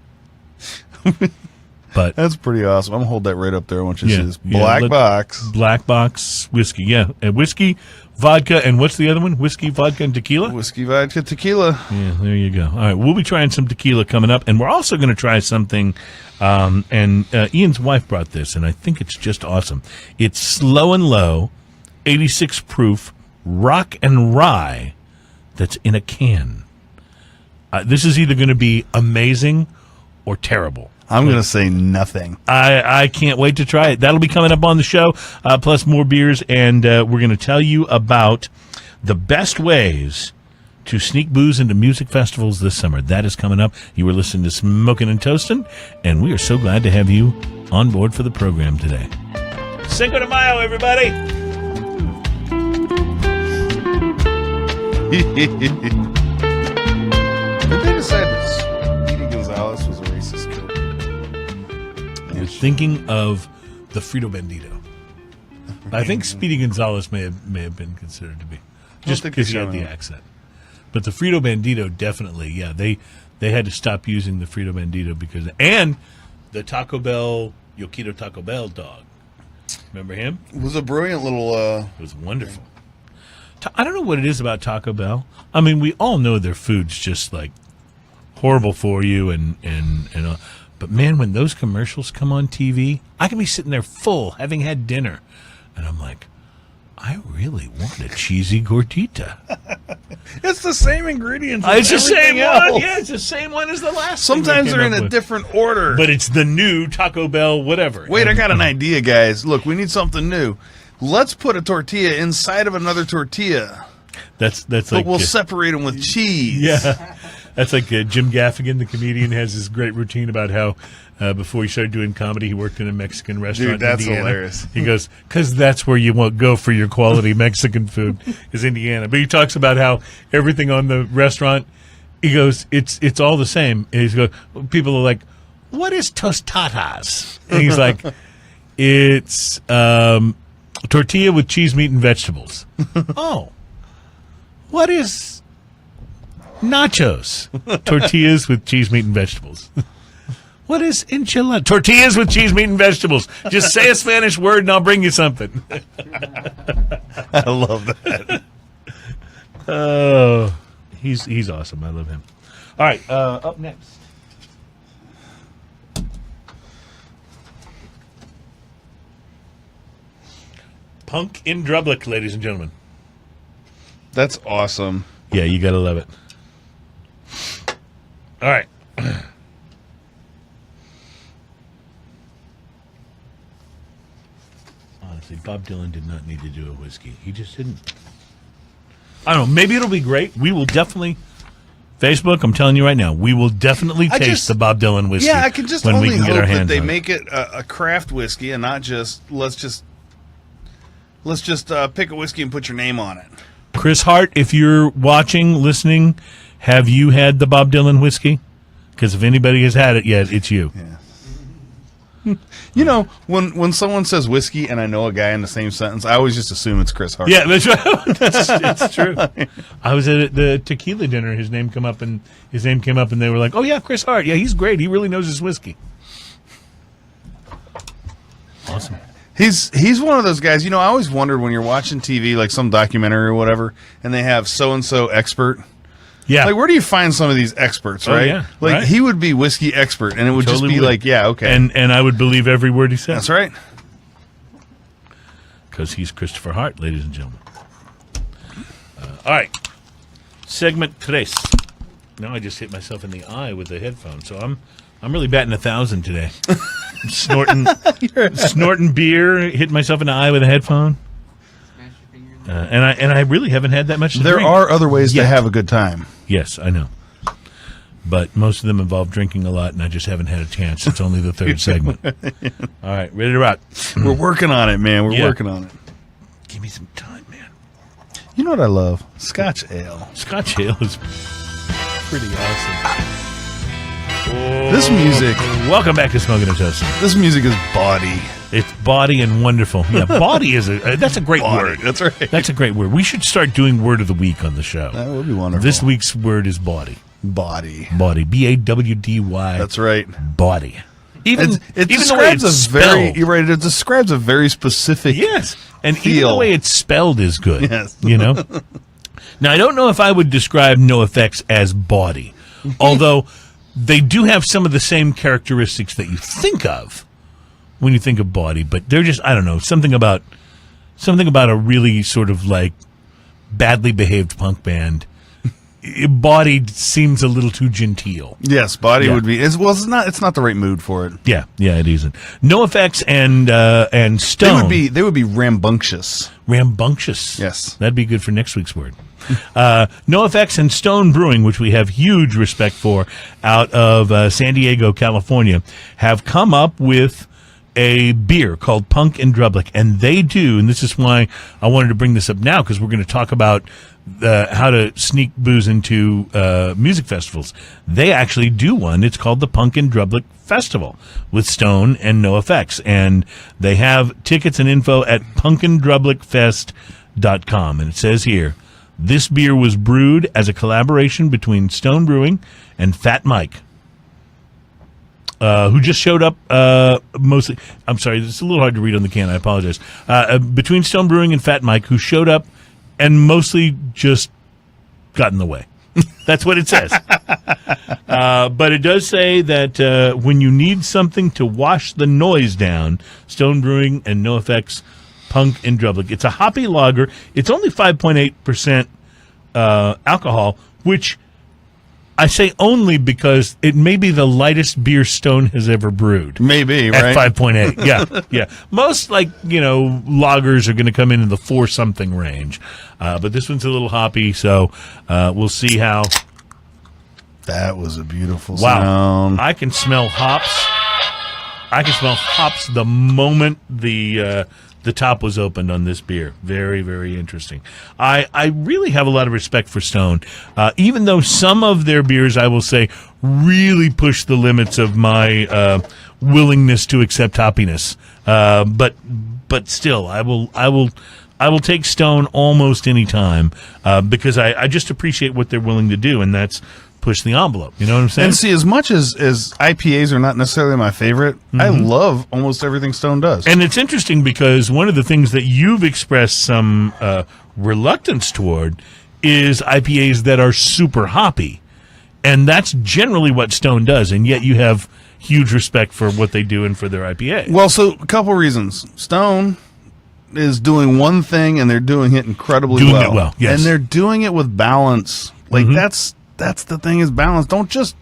Speaker 1: But
Speaker 2: that's pretty awesome. I'm going to hold that right up there. I want you to see this. Black box.
Speaker 1: Black box whiskey, yeah. And whiskey, vodka, and what's the other one? Whiskey, vodka, and tequila?
Speaker 2: Whiskey, vodka, tequila.
Speaker 1: Yeah, there you go. All right, we'll be trying some tequila coming up, and we're also going to try something, and Ian's wife brought this, and I think it's just awesome. It's Slow and Low, 86 proof, rock and rye that's in a can. This is either going to be amazing or terrible.
Speaker 2: I'm going to say nothing.
Speaker 1: I can't wait to try it. That'll be coming up on the show, plus more beers, and we're going to tell you about the best ways to sneak booze into music festivals this summer. That is coming up. You were listening to Smokin' and Toastin', and we are so glad to have you on board for the program today. Cinco de Mayo, everybody!
Speaker 2: Did they decide that Speedy Gonzalez was a racist kid?
Speaker 1: You're thinking of the Frito Bandito. I think Speedy Gonzalez may have been considered to be, just because he had the accent. But the Frito Bandito definitely, yeah, they had to stop using the Frito Bandito because, and the Taco Bell, Yoquito Taco Bell dog. Remember him?
Speaker 2: It was a brilliant little...
Speaker 1: It was wonderful. I don't know what it is about Taco Bell. I mean, we all know their food's just like horrible for you and but man, when those commercials come on TV, I can be sitting there full, having had dinner, and I'm like, I really want a cheesy gordita.
Speaker 2: It's the same ingredients.
Speaker 1: It's the same one. Yeah, it's the same one as the last.
Speaker 2: Sometimes they're in a different order,
Speaker 1: but it's the new Taco Bell, whatever.
Speaker 2: Wait, I got an idea, guys. Look, we need something new. Let's put a tortilla inside of another tortilla.
Speaker 1: That's
Speaker 2: but
Speaker 1: like
Speaker 2: we'll separate them with cheese.
Speaker 1: Yeah. That's like Jim Gaffigan, the comedian, has this great routine about how before he started doing comedy, he worked in a Mexican restaurant.
Speaker 2: Dude, that's
Speaker 1: in Indiana.
Speaker 2: hilarious.
Speaker 1: He goes, because that's where you won't go for your quality Mexican food is Indiana. But he talks about how everything on the restaurant, he goes, it's all the same. And he's go, people are like, what is tostadas? And he's like, it's tortilla with cheese, meat, and vegetables. Oh, what is nachos? Tortillas with cheese, meat, and vegetables. What is enchilada? Tortillas with cheese, meat, and vegetables. Just say a Spanish word and I'll bring you something.
Speaker 2: I love that.
Speaker 1: Oh, he's awesome. I love him. All right, up next. Punk in Drublic, ladies and gentlemen.
Speaker 2: That's awesome.
Speaker 1: Yeah, you got to love it. All right. See, Bob Dylan did not need to do a whiskey. He just didn't. I don't know. Maybe it'll be great. We will definitely... Facebook, I'm telling you right now, we will definitely taste the Bob Dylan whiskey.
Speaker 2: Yeah, I can just only hope that they make it a craft whiskey and not just let's just pick a whiskey and put your name on it.
Speaker 1: Chris Hart, if you're watching, listening, have you had the Bob Dylan whiskey? Because if anybody has had it yet, it's you.
Speaker 2: Yeah. You know, when someone says whiskey and I know a guy in the same sentence, I always just assume it's Chris Hart.
Speaker 1: Yeah, that's right. It's true. I was at the Tequila dinner. His name came up, and they were like, "Oh yeah, Chris Hart. Yeah, he's great. He really knows his whiskey." Awesome.
Speaker 2: He's one of those guys. You know, I always wondered when you're watching TV, like some documentary or whatever, and they have so and so expert.
Speaker 1: Yeah.
Speaker 2: Like, where do you find some of these experts, right?
Speaker 1: Yeah,
Speaker 2: like,
Speaker 1: right.
Speaker 2: he would be whiskey expert, and it would
Speaker 1: totally
Speaker 2: just be like, yeah, okay.
Speaker 1: And I would believe every word he said.
Speaker 2: That's right.
Speaker 1: Because he's Christopher Hart, ladies and gentlemen. All right. Segment tres. Now I just hit myself in the eye with the headphone, so I'm really batting 1,000 today. Snorting beer, hitting myself in the eye with a headphone. And I really haven't had that much to drink.
Speaker 2: There are other ways to have a good time.
Speaker 1: Yes, I know. But most of them involve drinking a lot, and I just haven't had a chance. It's only the third segment. All right, ready to rock.
Speaker 2: We're working on it, man. We're working on it.
Speaker 1: Give me some time, man.
Speaker 2: You know what I love? Scotch ale.
Speaker 1: Scotch ale is pretty awesome. Oh,
Speaker 2: this music.
Speaker 1: Welcome back to Smoking and Toasting.
Speaker 2: This music is bawdy.
Speaker 1: It's bawdy and wonderful. Yeah, bawdy is that's a great word.
Speaker 2: That's right.
Speaker 1: That's a great word. We should start doing word of the week on the show.
Speaker 2: That would be wonderful.
Speaker 1: This week's word is bawdy.
Speaker 2: Bawdy.
Speaker 1: Bawdy. B-A-W-D-Y.
Speaker 2: That's right.
Speaker 1: Bawdy.
Speaker 2: It describes you're right. It describes a very specific.
Speaker 1: Yes, and
Speaker 2: feel.
Speaker 1: even the way it's spelled is good.
Speaker 2: Yes.
Speaker 1: You know. Now I don't know if I would describe NOFX as bawdy, although they do have some of the same characteristics that you think of when you think of bawdy, but they're just, I don't know, something about a really sort of like badly behaved punk band. Bawdy seems a little too genteel.
Speaker 2: Yes, bawdy would be. It's not the right mood for it.
Speaker 1: Yeah, it isn't. NOFX and Stone.
Speaker 2: They would be rambunctious.
Speaker 1: Rambunctious.
Speaker 2: Yes,
Speaker 1: that'd be good for next week's word. NOFX and Stone Brewing, which we have huge respect for, out of San Diego, California, have come up with a beer called Punk and Drublic, and they do, and this is why I wanted to bring this up now, because we're going to talk about how to sneak booze into music festivals. They actually do one. It's called the Punk and Drublic Festival with Stone and NOFX, and they have tickets and info at punkandrublicfest.com, and it says here, this beer was brewed as a collaboration between Stone Brewing and Fat Mike, who just showed up mostly. I'm sorry, it's a little hard to read on the can. I apologize. Between Stone Brewing and Fat Mike, who showed up and mostly just got in the way. That's what it says. But it does say that when you need something to wash the noise down, Stone Brewing and NOFX Punk and Drublic. It's a hoppy lager. It's only 5.8% alcohol, which I say only because it may be the lightest beer Stone has ever brewed.
Speaker 2: Maybe,
Speaker 1: at
Speaker 2: right?
Speaker 1: 5.8. Yeah. Most, lagers are going to come in the 4-something range. But this one's a little hoppy, so we'll see how.
Speaker 2: That was a beautiful sound.
Speaker 1: I can smell hops. The moment the top was opened on this beer. Very, very interesting. I really have a lot of respect for Stone, even though some of their beers, I will say, really push the limits of my willingness to accept hoppiness. But still, I will take Stone almost any time because I just appreciate what they're willing to do, and that's push the envelope. You know what I'm saying?
Speaker 2: And see, as much as IPAs are not necessarily my favorite, I love almost everything Stone does.
Speaker 1: And it's interesting because one of the things that you've expressed some reluctance toward is IPAs that are super hoppy. And that's generally what Stone does, and yet you have huge respect for what they do and for their IPA.
Speaker 2: Well, so a couple reasons. Stone is doing one thing, and they're doing it incredibly well.
Speaker 1: Doing it well, yes.
Speaker 2: And they're doing it with balance. Like, that's the thing, is balance. Don't just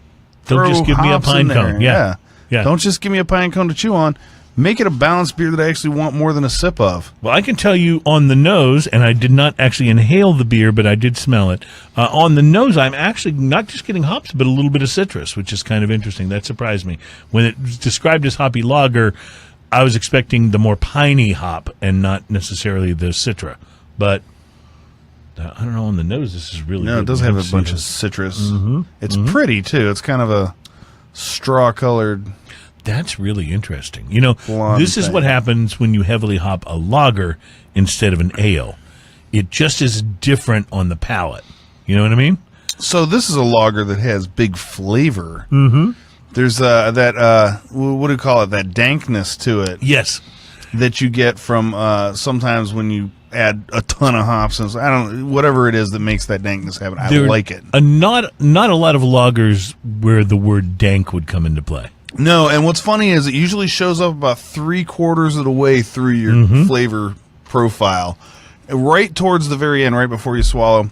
Speaker 1: give me a
Speaker 2: hops
Speaker 1: pine
Speaker 2: in there.
Speaker 1: cone. Yeah.
Speaker 2: Don't just give me a pine cone to chew on. make it a balanced beer that I actually want more than a sip of.
Speaker 1: Well, I can tell you on the nose, and I did not actually inhale the beer, but I did smell it. On the nose, I'm actually not just getting hops, but a little bit of citrus, which is kind of interesting. That surprised me. When it was described as hoppy lager, I was expecting the more piney hop and not necessarily the citra. But I don't know, on the nose, this is really
Speaker 2: No,
Speaker 1: good.
Speaker 2: it does have a bunch of citrus.
Speaker 1: Mm-hmm.
Speaker 2: It's pretty, too. It's kind of a straw-colored...
Speaker 1: That's really interesting. You know,
Speaker 2: blonde
Speaker 1: this is
Speaker 2: thing.
Speaker 1: what happens when you heavily hop a lager instead of an ale. It just is different on the palate. You know what I mean?
Speaker 2: So this is a lager that has big flavor. Mm-hmm. There's that, what do you call it, that dankness to it.
Speaker 1: Yes.
Speaker 2: That you get from sometimes when you add a ton of hops. And I don't whatever it is that makes that dankness happen. I like it.
Speaker 1: Not a lot of lagers where the word dank would come into play.
Speaker 2: No, and what's funny is it usually shows up about 3/4 of the way through your flavor profile, right towards the very end, right before you swallow,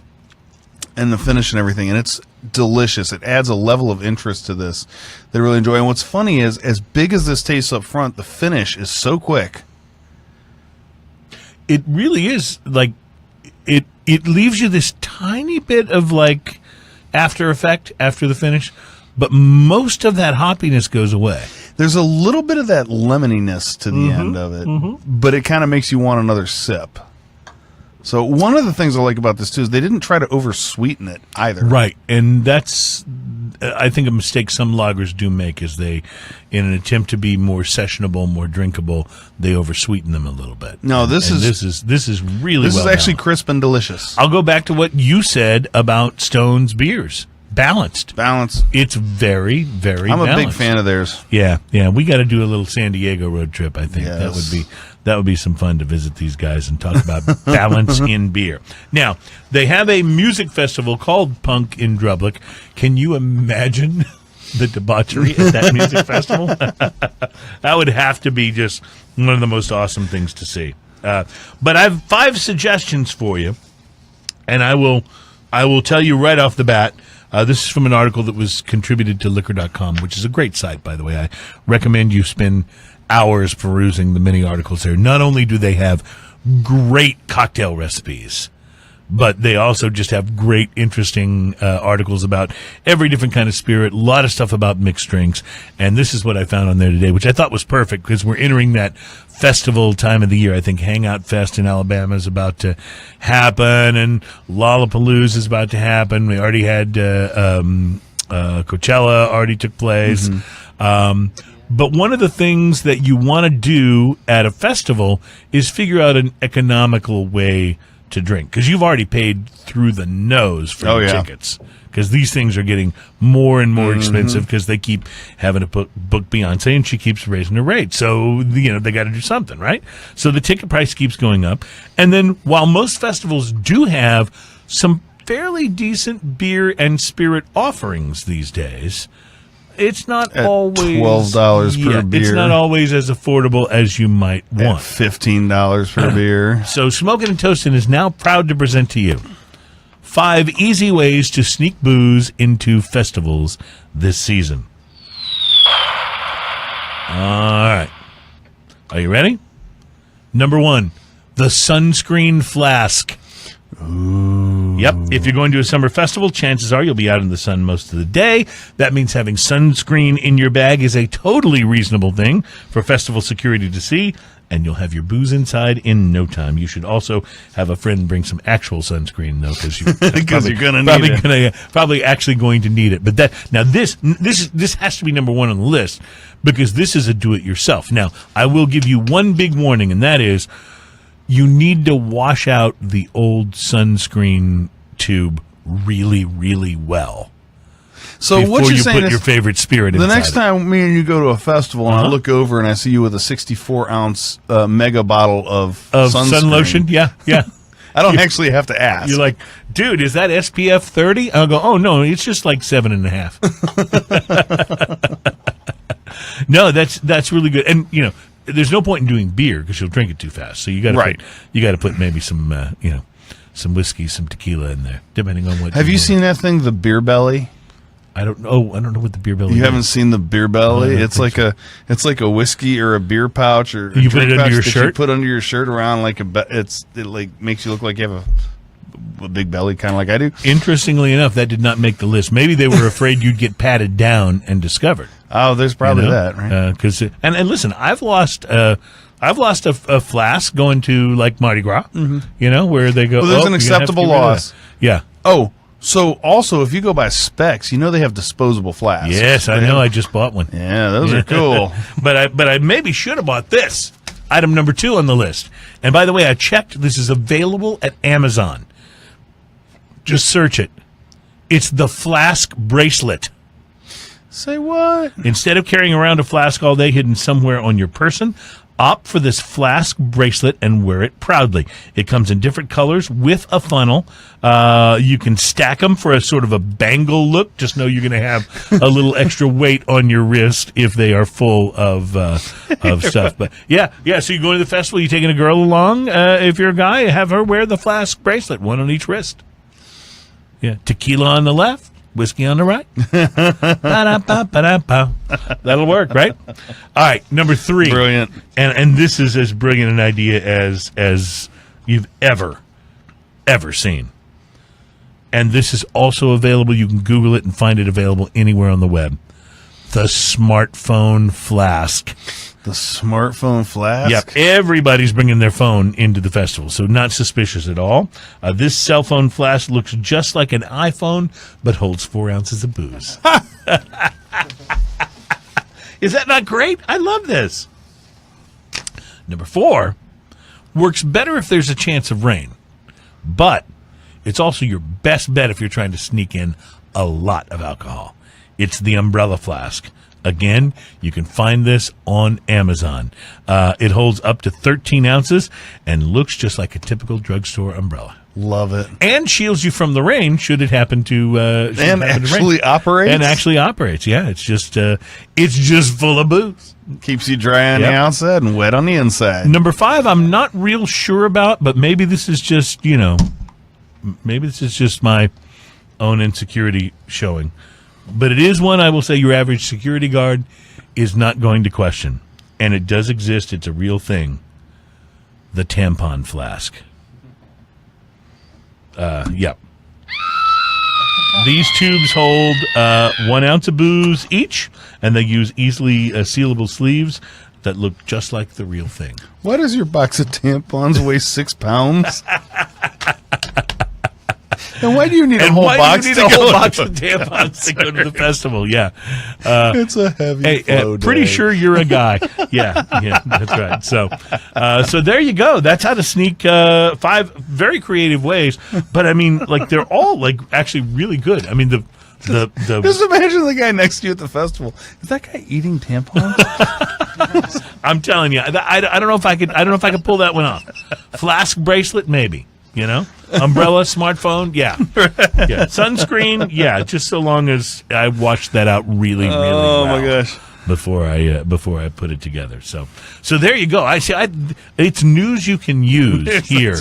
Speaker 2: and the finish and everything, and it's delicious. It adds a level of interest to this that I really enjoy. And what's funny is, as big as this tastes up front, the finish is so quick.
Speaker 1: It really is like it leaves you this tiny bit of like after effect after the finish. But most of that hoppiness goes away.
Speaker 2: There's a little bit of that lemoniness to the end of it, but it kind of makes you want another sip. So one of the things I like about this, too, is they didn't try to over-sweeten it either.
Speaker 1: Right, and that's, I think, a mistake some lagers do make is they, in an attempt to be more sessionable, more drinkable, they over-sweeten them a little bit.
Speaker 2: No, this is
Speaker 1: really
Speaker 2: This
Speaker 1: well
Speaker 2: is actually
Speaker 1: balanced.
Speaker 2: crisp and delicious.
Speaker 1: I'll go back to what you said about Stone's beers. Balanced. It's very, very
Speaker 2: I'm a
Speaker 1: balanced.
Speaker 2: big fan of theirs.
Speaker 1: Yeah. We got to do a little San Diego road trip, I think.
Speaker 2: Yes.
Speaker 1: That would be some fun to visit these guys and talk about balance in beer. Now, they have a music festival called Punk in Drublic. Can you imagine the debauchery at that music festival? That would have to be just one of the most awesome things to see. But I have 5 suggestions for you, and I will tell you right off the bat. This is from an article that was contributed to liquor.com, which is a great site, by the way. I recommend you spend hours perusing the many articles there. Not only do they have great cocktail recipes, but they also just have great, interesting articles about every different kind of spirit, a lot of stuff about mixed drinks. And this is what I found on there today, which I thought was perfect because we're entering that festival time of the year. I think Hangout Fest in Alabama is about to happen, and Lollapalooza is about to happen. We already had Coachella already took place. But one of the things that you want to do at a festival is figure out an economical way to drink, because you've already paid through the nose for your tickets, because these things are getting more and more expensive because they keep having to book Beyonce, and she keeps raising her rate. So, they got to do something, right? So the ticket price keeps going up. And then while most festivals do have some fairly decent beer and spirit offerings these days, it's not
Speaker 2: at
Speaker 1: always
Speaker 2: $12 per beer.
Speaker 1: It's not always as affordable as you might want.
Speaker 2: $15 per beer.
Speaker 1: So Smokin' and Toastin' is now proud to present to you 5 easy ways to sneak booze into festivals this season. All right. Are you ready? Number 1, the sunscreen flask.
Speaker 2: Ooh.
Speaker 1: Yep. If you're going to a summer festival, chances are you'll be out in the sun most of the day. That means having sunscreen in your bag is a totally reasonable thing for festival security to see, and you'll have your booze inside in no time. You should also have a friend bring some actual sunscreen, though, because you're
Speaker 2: going to need it.
Speaker 1: Probably actually going to need it. But this has to be number 1 on the list, because this is a do-it-yourself. Now, I will give you one big warning, and that is, you need to wash out the old sunscreen tube really, really well.
Speaker 2: So what you're saying
Speaker 1: put
Speaker 2: is
Speaker 1: your favorite spirit
Speaker 2: the
Speaker 1: inside
Speaker 2: next time me and you go to a festival and I look over and I see you with a 64-ounce mega bottle of
Speaker 1: sun lotion, yeah.
Speaker 2: I don't actually have to ask.
Speaker 1: You're like, dude, is that SPF 30? I'll go, oh no, it's just like 7.5. No, that's really good, and there's no point in doing beer because you'll drink it too fast. So you got to put maybe some some whiskey, some tequila in there, depending on what.
Speaker 2: Have you seen that thing, the beer belly?
Speaker 1: I don't know. I don't know what the beer belly is.
Speaker 2: You haven't seen the beer belly?
Speaker 1: No,
Speaker 2: It's like a whiskey or a beer pouch or
Speaker 1: you put it under your shirt.
Speaker 2: You put under your shirt around like it like makes you look like you have a big belly, kind of like I do.
Speaker 1: Interestingly enough, that did not make the list. Maybe they were afraid you'd get patted down and discovered.
Speaker 2: Oh, there's probably that, right?
Speaker 1: Because and listen, I've lost a flask going to like Mardi Gras. Mm-hmm. You know, where they go.
Speaker 2: Well, there's an acceptable loss.
Speaker 1: Yeah.
Speaker 2: Oh. So, also, if you go by Specs, you know they have disposable flasks.
Speaker 1: Yes, I know. I just bought one.
Speaker 2: Yeah, those are cool.
Speaker 1: But I maybe should have bought this. Item number 2 on the list. And by the way, I checked. This is available at Amazon. Just search it. It's the flask bracelet.
Speaker 2: Say what?
Speaker 1: Instead of carrying around a flask all day hidden somewhere on your person, opt for this flask bracelet and wear it proudly. It comes in different colors with a funnel. You can stack them for a sort of a bangle look. Just know you're going to have a little extra weight on your wrist if they are full of stuff. But yeah. So you go to the festival, you taking a girl along. If you're a guy, have her wear the flask bracelet, one on each wrist. Yeah, tequila on the left. Whiskey on the right. That'll work, right? All right, number 3.
Speaker 2: Brilliant.
Speaker 1: And this is as brilliant an idea as you've ever seen. And this is also available. You can Google it and find it available anywhere on the web. The smartphone flask.
Speaker 2: The smartphone flask?
Speaker 1: Yep. Everybody's bringing their phone into the festival, so not suspicious at all. This cell phone flask looks just like an iPhone, but holds 4 ounces of booze. Is that not great? I love this. Number 4, works better if there's a chance of rain, but it's also your best bet if you're trying to sneak in a lot of alcohol. It's the umbrella flask. Again, you can find this on Amazon. It holds up to 13 ounces and looks just like a typical drugstore umbrella.
Speaker 2: Love it.
Speaker 1: And shields you from the rain should it happen to
Speaker 2: and actually operates.
Speaker 1: And actually operates. Yeah, it's just full of booze.
Speaker 2: Keeps you dry on the outside and wet on the inside.
Speaker 1: Number 5, I'm not real sure about, but maybe this is just my own insecurity showing. But it is one I will say your average security guard is not going to question. And it does exist. It's a real thing. The tampon flask. Yep. These tubes hold 1 ounce of booze each, and they use easily sealable sleeves that look just like the real thing.
Speaker 2: Why does your box of tampons weigh 6 pounds? And why do you need a whole box
Speaker 1: of tampons to go to the festival? Yeah.
Speaker 2: It's a heavy flow
Speaker 1: Pretty
Speaker 2: day.
Speaker 1: sure you're a guy. Yeah, that's right. So there you go. That's how to sneak 5 very creative ways. But I mean, like they're all like actually really good. I mean, the
Speaker 2: just imagine the guy next to you at the festival. Is that guy eating tampons?
Speaker 1: I'm telling you, I don't know if I could pull that one off. Flask bracelet, maybe. Umbrella, smartphone, yeah. Sunscreen, yeah. Just so long as I washed that out really well.
Speaker 2: Oh my gosh!
Speaker 1: Before I put it together. So there you go. It's news you can use here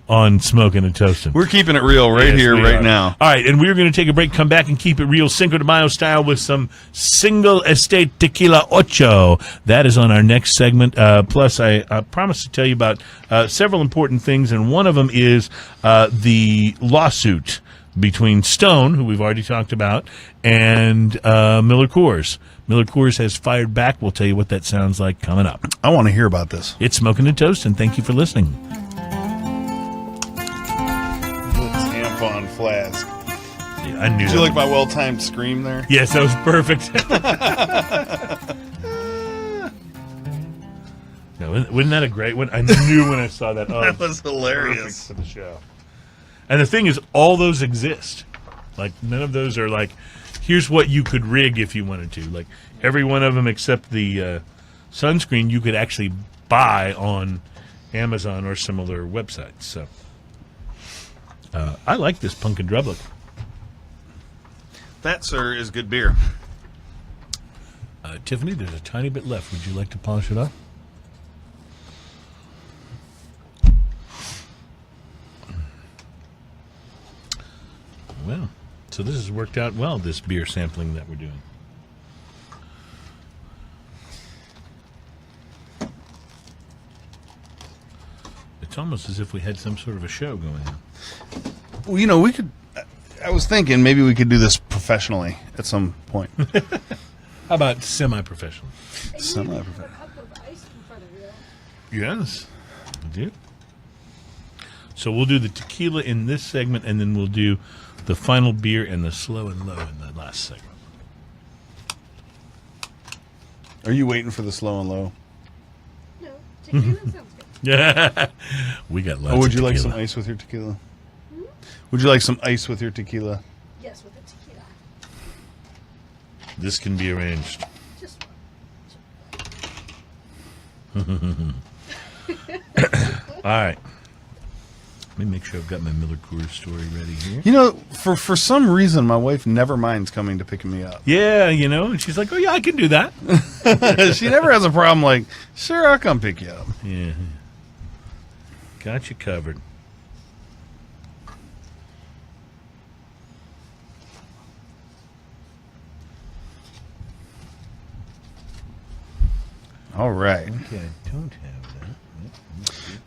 Speaker 1: on Smoking and Toasting.
Speaker 2: We're keeping it real right now.
Speaker 1: All right, and we're going to take a break, come back and keep it real Cinco de Mayo style with some single estate tequila Ocho. That is on our next segment. Plus, I promised to tell you about several important things, and one of them is the lawsuit between Stone, who we've already talked about, and Miller Coors. Miller Coors has fired back. We'll tell you what that sounds like coming up.
Speaker 2: I want to hear about this.
Speaker 1: It's Smoking and Toasting. Thank you for listening.
Speaker 2: Tampon flask.
Speaker 1: Yeah, I knew.
Speaker 2: Did you like my well-timed scream there?
Speaker 1: Yes, that was perfect. No, wasn't that a great one? I knew when I saw that. Oh,
Speaker 2: that was hilarious
Speaker 1: for the show. And the thing is, all those exist. Like none of those are like, here's what you could rig if you wanted to. Like every one of them except the sunscreen you could actually buy on Amazon or similar websites. So I like this Pumpkin Drublic.
Speaker 2: That, sir, is good beer.
Speaker 1: Tiffany, there's a tiny bit left. Would you like to polish it off? Well, So this has worked out well, this beer sampling that we're doing. It's almost as if we had some sort of a show going on.
Speaker 2: Well, we could... I was thinking maybe we could do this professionally at some point.
Speaker 1: How about semi-professional?
Speaker 2: Semi-professional.
Speaker 1: Yes, we do. So we'll do the tequila in this segment, and then we'll do the final beer and the slow and low in the last segment.
Speaker 2: Are you waiting for the slow and low?
Speaker 3: No, tequila sounds good.
Speaker 1: Yeah, we got lots.
Speaker 2: Would you
Speaker 1: of
Speaker 2: like
Speaker 1: tequila.
Speaker 2: some ice with your tequila? Would you like some ice with your tequila?
Speaker 3: Yes, with the tequila.
Speaker 1: This can be arranged.
Speaker 3: Just
Speaker 1: All right. Let me make sure I've got my Miller Coors story ready here.
Speaker 2: For some reason, my wife never minds coming to pick me up.
Speaker 1: Yeah, and she's like, oh, yeah, I can do that.
Speaker 2: She never has a problem like, sure, I'll come pick you up.
Speaker 1: Yeah. Got you covered.
Speaker 2: All right.
Speaker 1: Okay, I don't have that.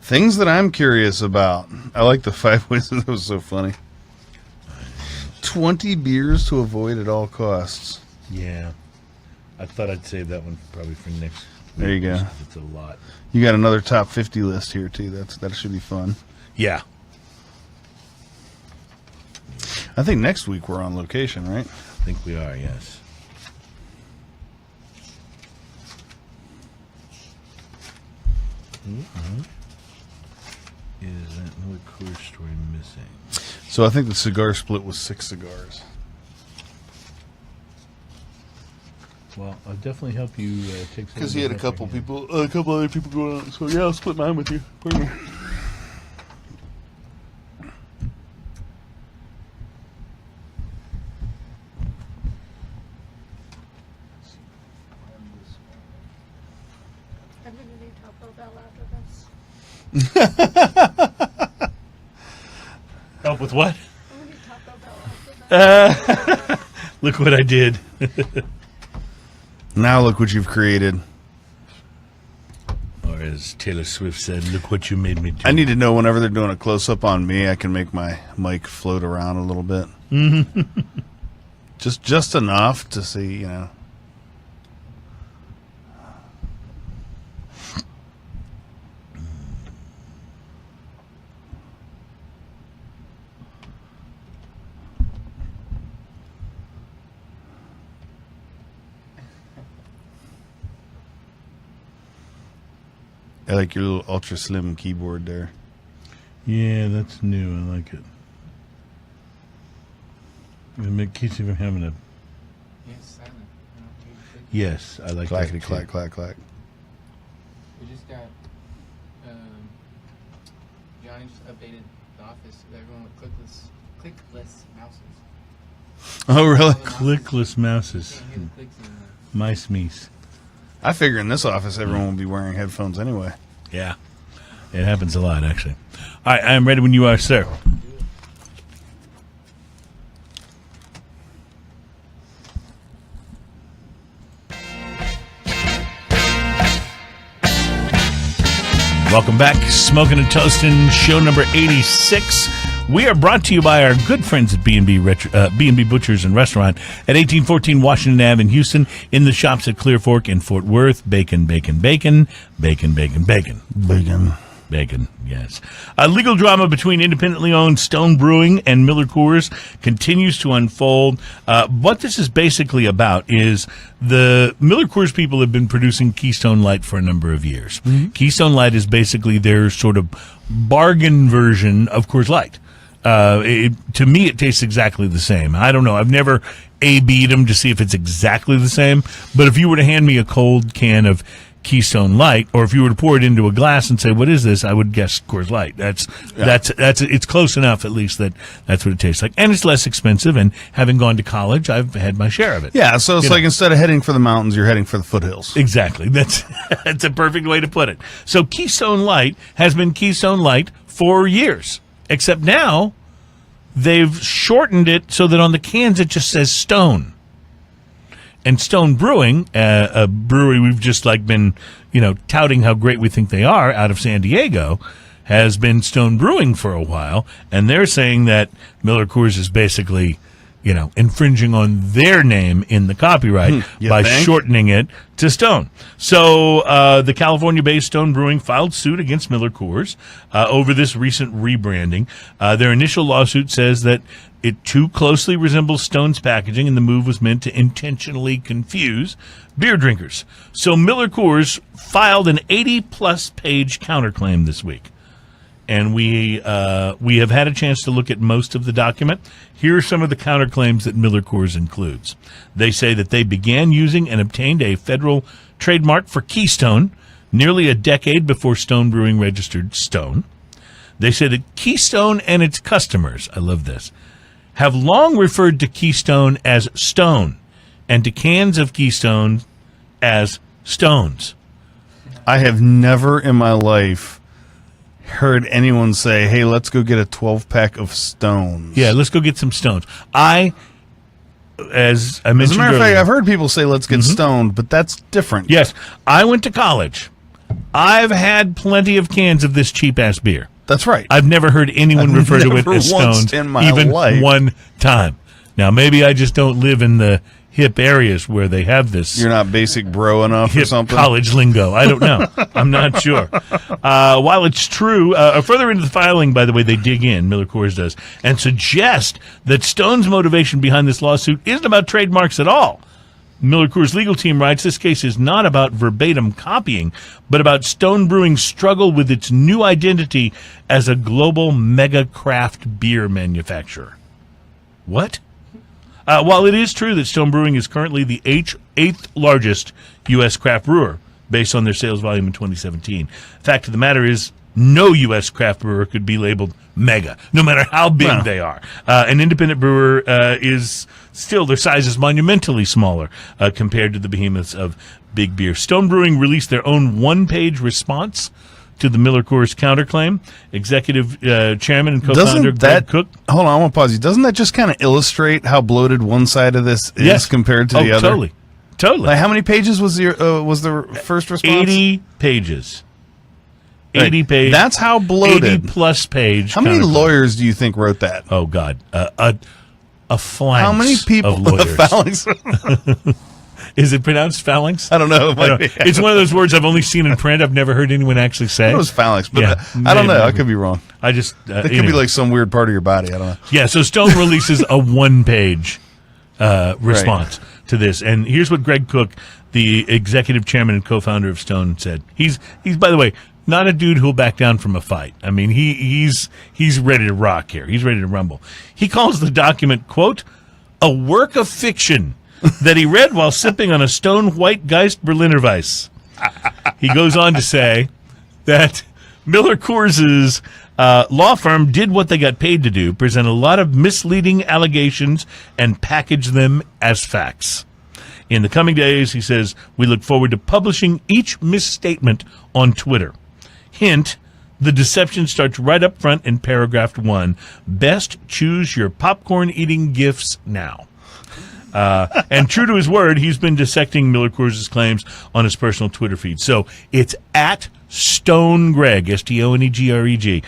Speaker 2: Things that I'm curious about. I like the 5 ways. That was so funny. 20 beers to avoid at all costs.
Speaker 1: Yeah. I thought I'd save that one probably for next week.
Speaker 2: There you go.
Speaker 1: It's a lot.
Speaker 2: You got another top 50 list here, too. That should be fun.
Speaker 1: Yeah.
Speaker 2: I think next week we're on location, right?
Speaker 1: I think we are, yes. Mm-hmm. Is that Miller Coors story missing?
Speaker 2: So I think the cigar split was 6 cigars.
Speaker 1: Well, I'll definitely help you take some.
Speaker 2: Because he had a couple other people going on. So yeah, I'll split mine with you. Pardon me.
Speaker 3: I'm going to need Taco Bell after this.
Speaker 1: Help with what?
Speaker 3: I'm going to need Taco Bell after this.
Speaker 1: Look what I did.
Speaker 2: Now look what you've created.
Speaker 1: Or as Taylor Swift said, look what you made me do.
Speaker 2: I need to know whenever they're doing a close-up on me, I can make my mic float around a little bit. just enough to see, I like your little ultra slim keyboard there.
Speaker 1: Yeah, that's new. I like it. It keeps you from having a...
Speaker 4: Yes, silent.
Speaker 1: Yes, I like
Speaker 2: Clackety
Speaker 1: that.
Speaker 2: clack, clack, clack.
Speaker 4: We just got, Johnny just updated the office with everyone with clickless mouses.
Speaker 2: Oh, really?
Speaker 1: Clickless mouses.
Speaker 4: Can't hear the clicks anymore.
Speaker 1: Mice meese.
Speaker 2: I figure in this office everyone will be wearing headphones anyway.
Speaker 1: Yeah. It happens a lot, actually. All right, I am ready when you are, sir. Welcome back. Smoking and Toasting, show number 86. We are brought to you by our good friends at B&B Butchers and Restaurant at 1814 Washington Ave in Houston, in the shops at Clear Fork in Fort Worth. Bacon, bacon, bacon, bacon, bacon, bacon.
Speaker 2: Bacon.
Speaker 1: Bacon, yes. A legal drama between independently owned Stone Brewing and Miller Coors continues to unfold. What this is basically about is the Miller Coors people have been producing Keystone Light for a number of years. Mm-hmm. Keystone Light is basically their sort of bargain version of Coors Light. To me, it tastes exactly the same. I don't know. I've never A-B'd them to see if it's exactly the same. But if you were to hand me a cold can of Keystone Light, or if you were to pour it into a glass and say, "What is this?" I would guess Coors Light. That's it's close enough, at least that's what it tastes like, and it's less expensive. And having gone to college, I've had my share of it.
Speaker 2: Yeah, so it's like instead of heading for the mountains, you're heading for the foothills.
Speaker 1: Exactly. That's a perfect way to put it. So Keystone Light has been Keystone Light for years, except now they've shortened it so that on the cans it just says Stone. And Stone Brewing, a brewery we've just been, touting how great we think they are out of San Diego, has been Stone Brewing for a while, and they're saying that Miller Coors is basically, infringing on their name in the copyright by shortening it to Stone. So the California-based Stone Brewing filed suit against Miller Coors over this recent rebranding. Their initial lawsuit says that it too closely resembles Stone's packaging, and the move was meant to intentionally confuse beer drinkers. So Miller Coors filed an 80-plus page counterclaim this week. And we have had a chance to look at most of the document. Here are some of the counterclaims that Miller Coors includes. They say that they began using and obtained a federal trademark for Keystone nearly a decade before Stone Brewing registered Stone. They say that Keystone and its customers, I love this, have long referred to Keystone as Stone and to cans of Keystone as Stones.
Speaker 2: I have never in my life heard anyone say, hey, let's go get a 12-pack of Stones.
Speaker 1: Yeah, let's go get some Stones. As I mentioned
Speaker 2: As a matter of
Speaker 1: earlier,
Speaker 2: fact, I've heard people say let's get stoned, but that's different.
Speaker 1: yes, I went to college. I've had plenty of cans of this cheap-ass beer.
Speaker 2: That's right.
Speaker 1: I've never heard anyone refer to it
Speaker 2: never
Speaker 1: as
Speaker 2: once
Speaker 1: Stones,
Speaker 2: in my
Speaker 1: even
Speaker 2: life.
Speaker 1: one time. Now, maybe I just don't live in the hip areas where they have this
Speaker 2: You're not basic bro enough or
Speaker 1: hip
Speaker 2: something.
Speaker 1: college lingo. I don't know. I'm not sure. While it's true, further into the filing, by the way, they dig in, Miller Coors does, and suggest that Stone's motivation behind this lawsuit isn't about trademarks at all. Miller Coors' legal team writes, this case is not about verbatim copying, but about Stone Brewing's struggle with its new identity as a global mega craft beer manufacturer. What? While it is true that Stone Brewing is currently the eighth largest U.S. craft brewer, based on their sales volume in 2017, fact of the matter is no U.S. craft brewer could be labeled mega, no matter how big they are. An independent brewer is still, their size is monumentally smaller compared to the behemoths of big beer. Stone Brewing released their own one-page response to the Miller Coors counterclaim. Executive chairman and co-founder Greg Cook.
Speaker 2: Hold on, I want to pause you. Doesn't that just kind of illustrate how bloated one side of this is compared to the other?
Speaker 1: Totally.
Speaker 2: Like, how many pages was the first response?
Speaker 1: 80 pages. 80 pages.
Speaker 2: That's how bloated.
Speaker 1: 80-plus page.
Speaker 2: How many lawyers do you think wrote that?
Speaker 1: Oh, God. A phalanx
Speaker 2: How many people?
Speaker 1: of lawyers.
Speaker 2: Phalanx?
Speaker 1: Is it pronounced phalanx?
Speaker 2: I don't know.
Speaker 1: It's one of those words I've only seen in print. I've never heard anyone actually say.
Speaker 2: It was phalanx, but
Speaker 1: Yeah,
Speaker 2: I don't know. I could be wrong.
Speaker 1: I just...
Speaker 2: It could be like some weird part of your body. I don't know.
Speaker 1: Yeah, so Stone releases a one-page response to this. And here's what Greg Cook, the executive chairman and co-founder of Stone, said. He's by the way, not a dude who'll back down from a fight. I mean, he's ready to rock here. He's ready to rumble. He calls the document, quote, a work of fiction that he read while sipping on a Stone White Geist Berliner Weiss. He goes on to say that Miller Coors' law firm did what they got paid to do, present a lot of misleading allegations and package them as facts. In the coming days, he says, we look forward to publishing each misstatement on Twitter. Hint, the deception starts right up front in paragraph 1. Best choose your popcorn-eating gifts now. And true to his word, he's been dissecting Miller Coors' claims on his personal Twitter feed. So it's at Stone Greg, STONEGREG.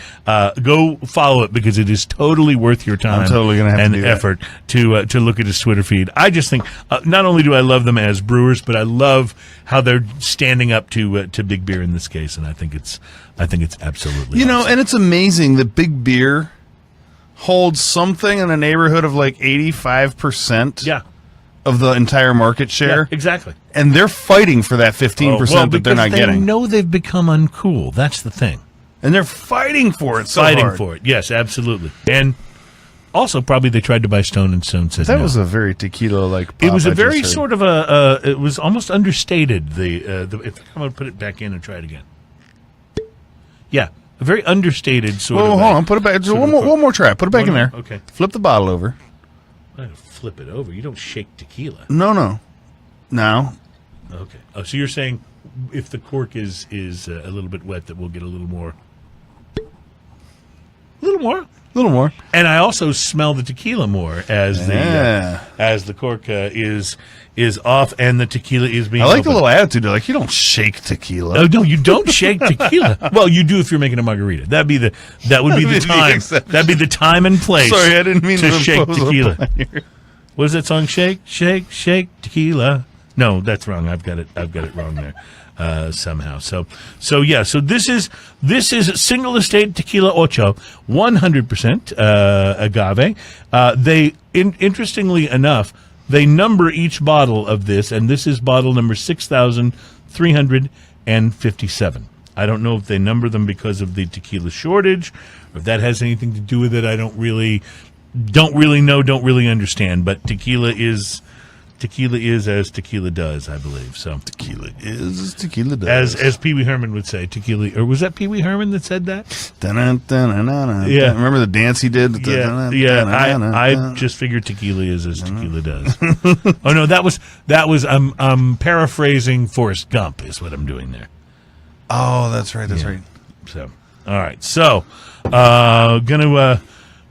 Speaker 1: Go follow it because it is totally worth your time.
Speaker 2: I'm totally gonna have
Speaker 1: and
Speaker 2: to do that.
Speaker 1: effort to look at his Twitter feed. I just think not only do I love them as brewers, but I love how they're standing up to big beer in this case, and I think it's absolutely awesome.
Speaker 2: And it's amazing that big beer holds something in the neighborhood of like 85%.
Speaker 1: Yeah.
Speaker 2: Of the entire market share.
Speaker 1: Yeah, exactly.
Speaker 2: And they're fighting for that 15% that they're not getting.
Speaker 1: They know they've become uncool. That's the thing.
Speaker 2: And they're fighting for it so
Speaker 1: Fighting
Speaker 2: hard.
Speaker 1: for it. Yes, absolutely. And also probably they tried to buy Stone and Stone said
Speaker 2: That
Speaker 1: no.
Speaker 2: was a very tequila-like pop.
Speaker 1: It was a
Speaker 2: I
Speaker 1: very
Speaker 2: just heard.
Speaker 1: sort of it was almost understated. If I'm going to put it back in and try it again. Yeah, a very understated sort of.
Speaker 2: Hold on. Put it back. Just one more try. Put it back in there.
Speaker 1: Okay.
Speaker 2: Flip the bottle over.
Speaker 1: I gotta flip it over. You don't shake tequila.
Speaker 2: No. Now.
Speaker 1: Okay. Oh, so you're saying if the cork is a little bit wet, that we'll get a little more. A little more.
Speaker 2: A little more.
Speaker 1: And I also smell the tequila more as
Speaker 2: Yeah.
Speaker 1: the cork is off and the tequila is being
Speaker 2: I like the
Speaker 1: opened.
Speaker 2: little attitude. They're like, you don't shake tequila.
Speaker 1: Oh, no, you don't shake tequila. Well, you do if you're making a margarita. That would be the time.
Speaker 2: exception.
Speaker 1: That'd be the time and place.
Speaker 2: Sorry, I didn't mean
Speaker 1: to
Speaker 2: to
Speaker 1: shake
Speaker 2: impose
Speaker 1: tequila.
Speaker 2: upon you.
Speaker 1: What is that song? Shake, shake, shake tequila. No, that's wrong. I've got it wrong there somehow. So this is single estate tequila Ocho, 100% agave. Interestingly enough, they number each bottle of this, and this is bottle number 6,357. I don't know if they number them because of the tequila shortage, or if that has anything to do with it. I don't really know, don't really understand. But tequila is as tequila does, I believe. So
Speaker 2: Tequila is as tequila does.
Speaker 1: as Pee Wee Herman would say, tequila. Or was that Pee Wee Herman that said that?
Speaker 2: Yeah. Remember the dance he did?
Speaker 1: I just figured tequila is as tequila does. Oh no, that was I'm paraphrasing Forrest Gump is what I'm doing there.
Speaker 2: Oh, that's right. That's right.
Speaker 1: So all right, so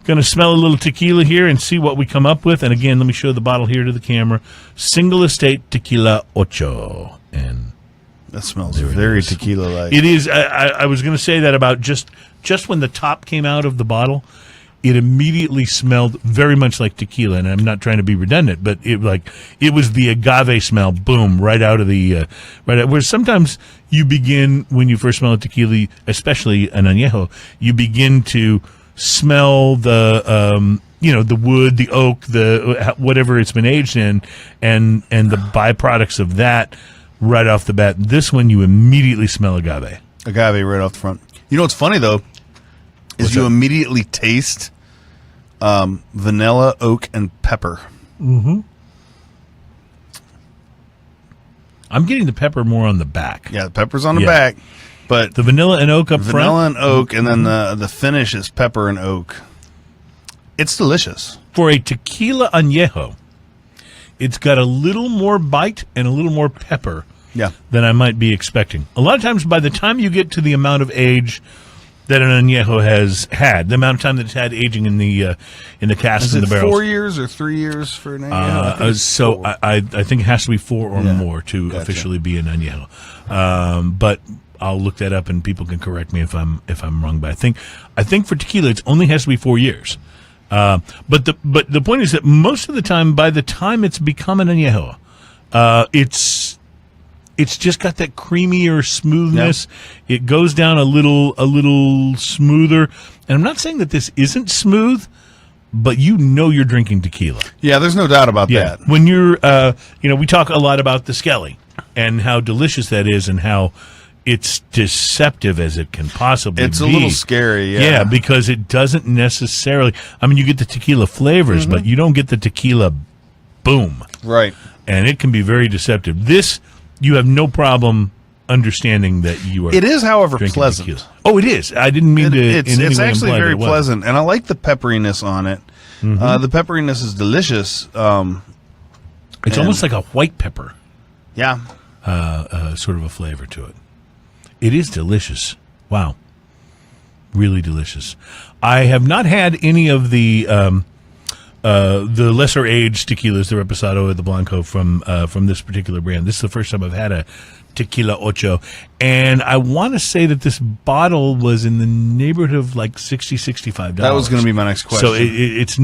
Speaker 1: gonna smell a little tequila here and see what we come up with. And again, let me show the bottle here to the camera. Single estate tequila Ocho, and
Speaker 2: That smells very tequila-like.
Speaker 1: it is. I was going to say that about just when the top came out of the bottle, it immediately smelled very much like tequila. And I'm not trying to be redundant, but it was the agave smell. Boom, right out of the where sometimes you begin when you first smell a tequila, especially an añejo, you begin to smell the the wood, the oak, the whatever it's been aged in, and the byproducts of that right off the bat. This one you immediately smell agave.
Speaker 2: Agave right off the front. You know what's funny though is
Speaker 1: What's
Speaker 2: you
Speaker 1: that?
Speaker 2: immediately taste vanilla, oak, and pepper.
Speaker 1: I'm getting the pepper more on the back.
Speaker 2: Yeah, the pepper's on the
Speaker 1: Yeah.
Speaker 2: back, but
Speaker 1: The vanilla and oak up
Speaker 2: vanilla
Speaker 1: front.
Speaker 2: and oak, and then the finish is pepper and oak. It's delicious.
Speaker 1: For a tequila añejo, it's got a little more bite and a little more pepper
Speaker 2: Yeah.
Speaker 1: than I might be expecting. A lot of times, by the time you get to the amount of age that an añejo has had, the amount of time that it's had aging in the casks
Speaker 2: Is
Speaker 1: and
Speaker 2: it
Speaker 1: the barrels.
Speaker 2: 4 years or 3 years for an añejo? I think it's
Speaker 1: So
Speaker 2: 4.
Speaker 1: I think it has to be 4 or
Speaker 2: Yeah.
Speaker 1: more to
Speaker 2: Gotcha.
Speaker 1: officially be an añejo. But I'll look that up, and people can correct me if I'm wrong. But I think for tequila, it only has to be 4 years. But the point is that most of the time, by the time it's become an añejo, it's just got that creamier smoothness. It goes down a little smoother. And I'm not saying that this isn't smooth, but you're drinking tequila.
Speaker 2: Yeah, there's no doubt about
Speaker 1: Yeah,
Speaker 2: that.
Speaker 1: when you're, we talk a lot about the Skelly and how delicious that is, and how it's deceptive as it can possibly
Speaker 2: It's
Speaker 1: be.
Speaker 2: a little scary,
Speaker 1: Yeah, because it doesn't necessarily. I mean, you get the tequila flavors, but you don't get the tequila boom,
Speaker 2: Right.
Speaker 1: and it can be very deceptive. This, you have no problem understanding that you are.
Speaker 2: It is, however,
Speaker 1: drinking
Speaker 2: pleasant.
Speaker 1: tequila. Oh, it is. I didn't mean to.
Speaker 2: It's
Speaker 1: in any way
Speaker 2: actually
Speaker 1: imply that
Speaker 2: very
Speaker 1: it wasn't.
Speaker 2: pleasant, and I like the pepperiness on it. The pepperiness is delicious.
Speaker 1: It's almost like a white pepper.
Speaker 2: Yeah.
Speaker 1: Sort of a flavor to it. It is delicious. Wow. Really delicious. I have not had any of the lesser aged tequilas, the Reposado or the Blanco from this particular brand. This is the first time I've had a Tequila Ocho. And I want to say that this bottle was in the neighborhood of like $60, $65.
Speaker 2: That was going to be my next question.
Speaker 1: So it's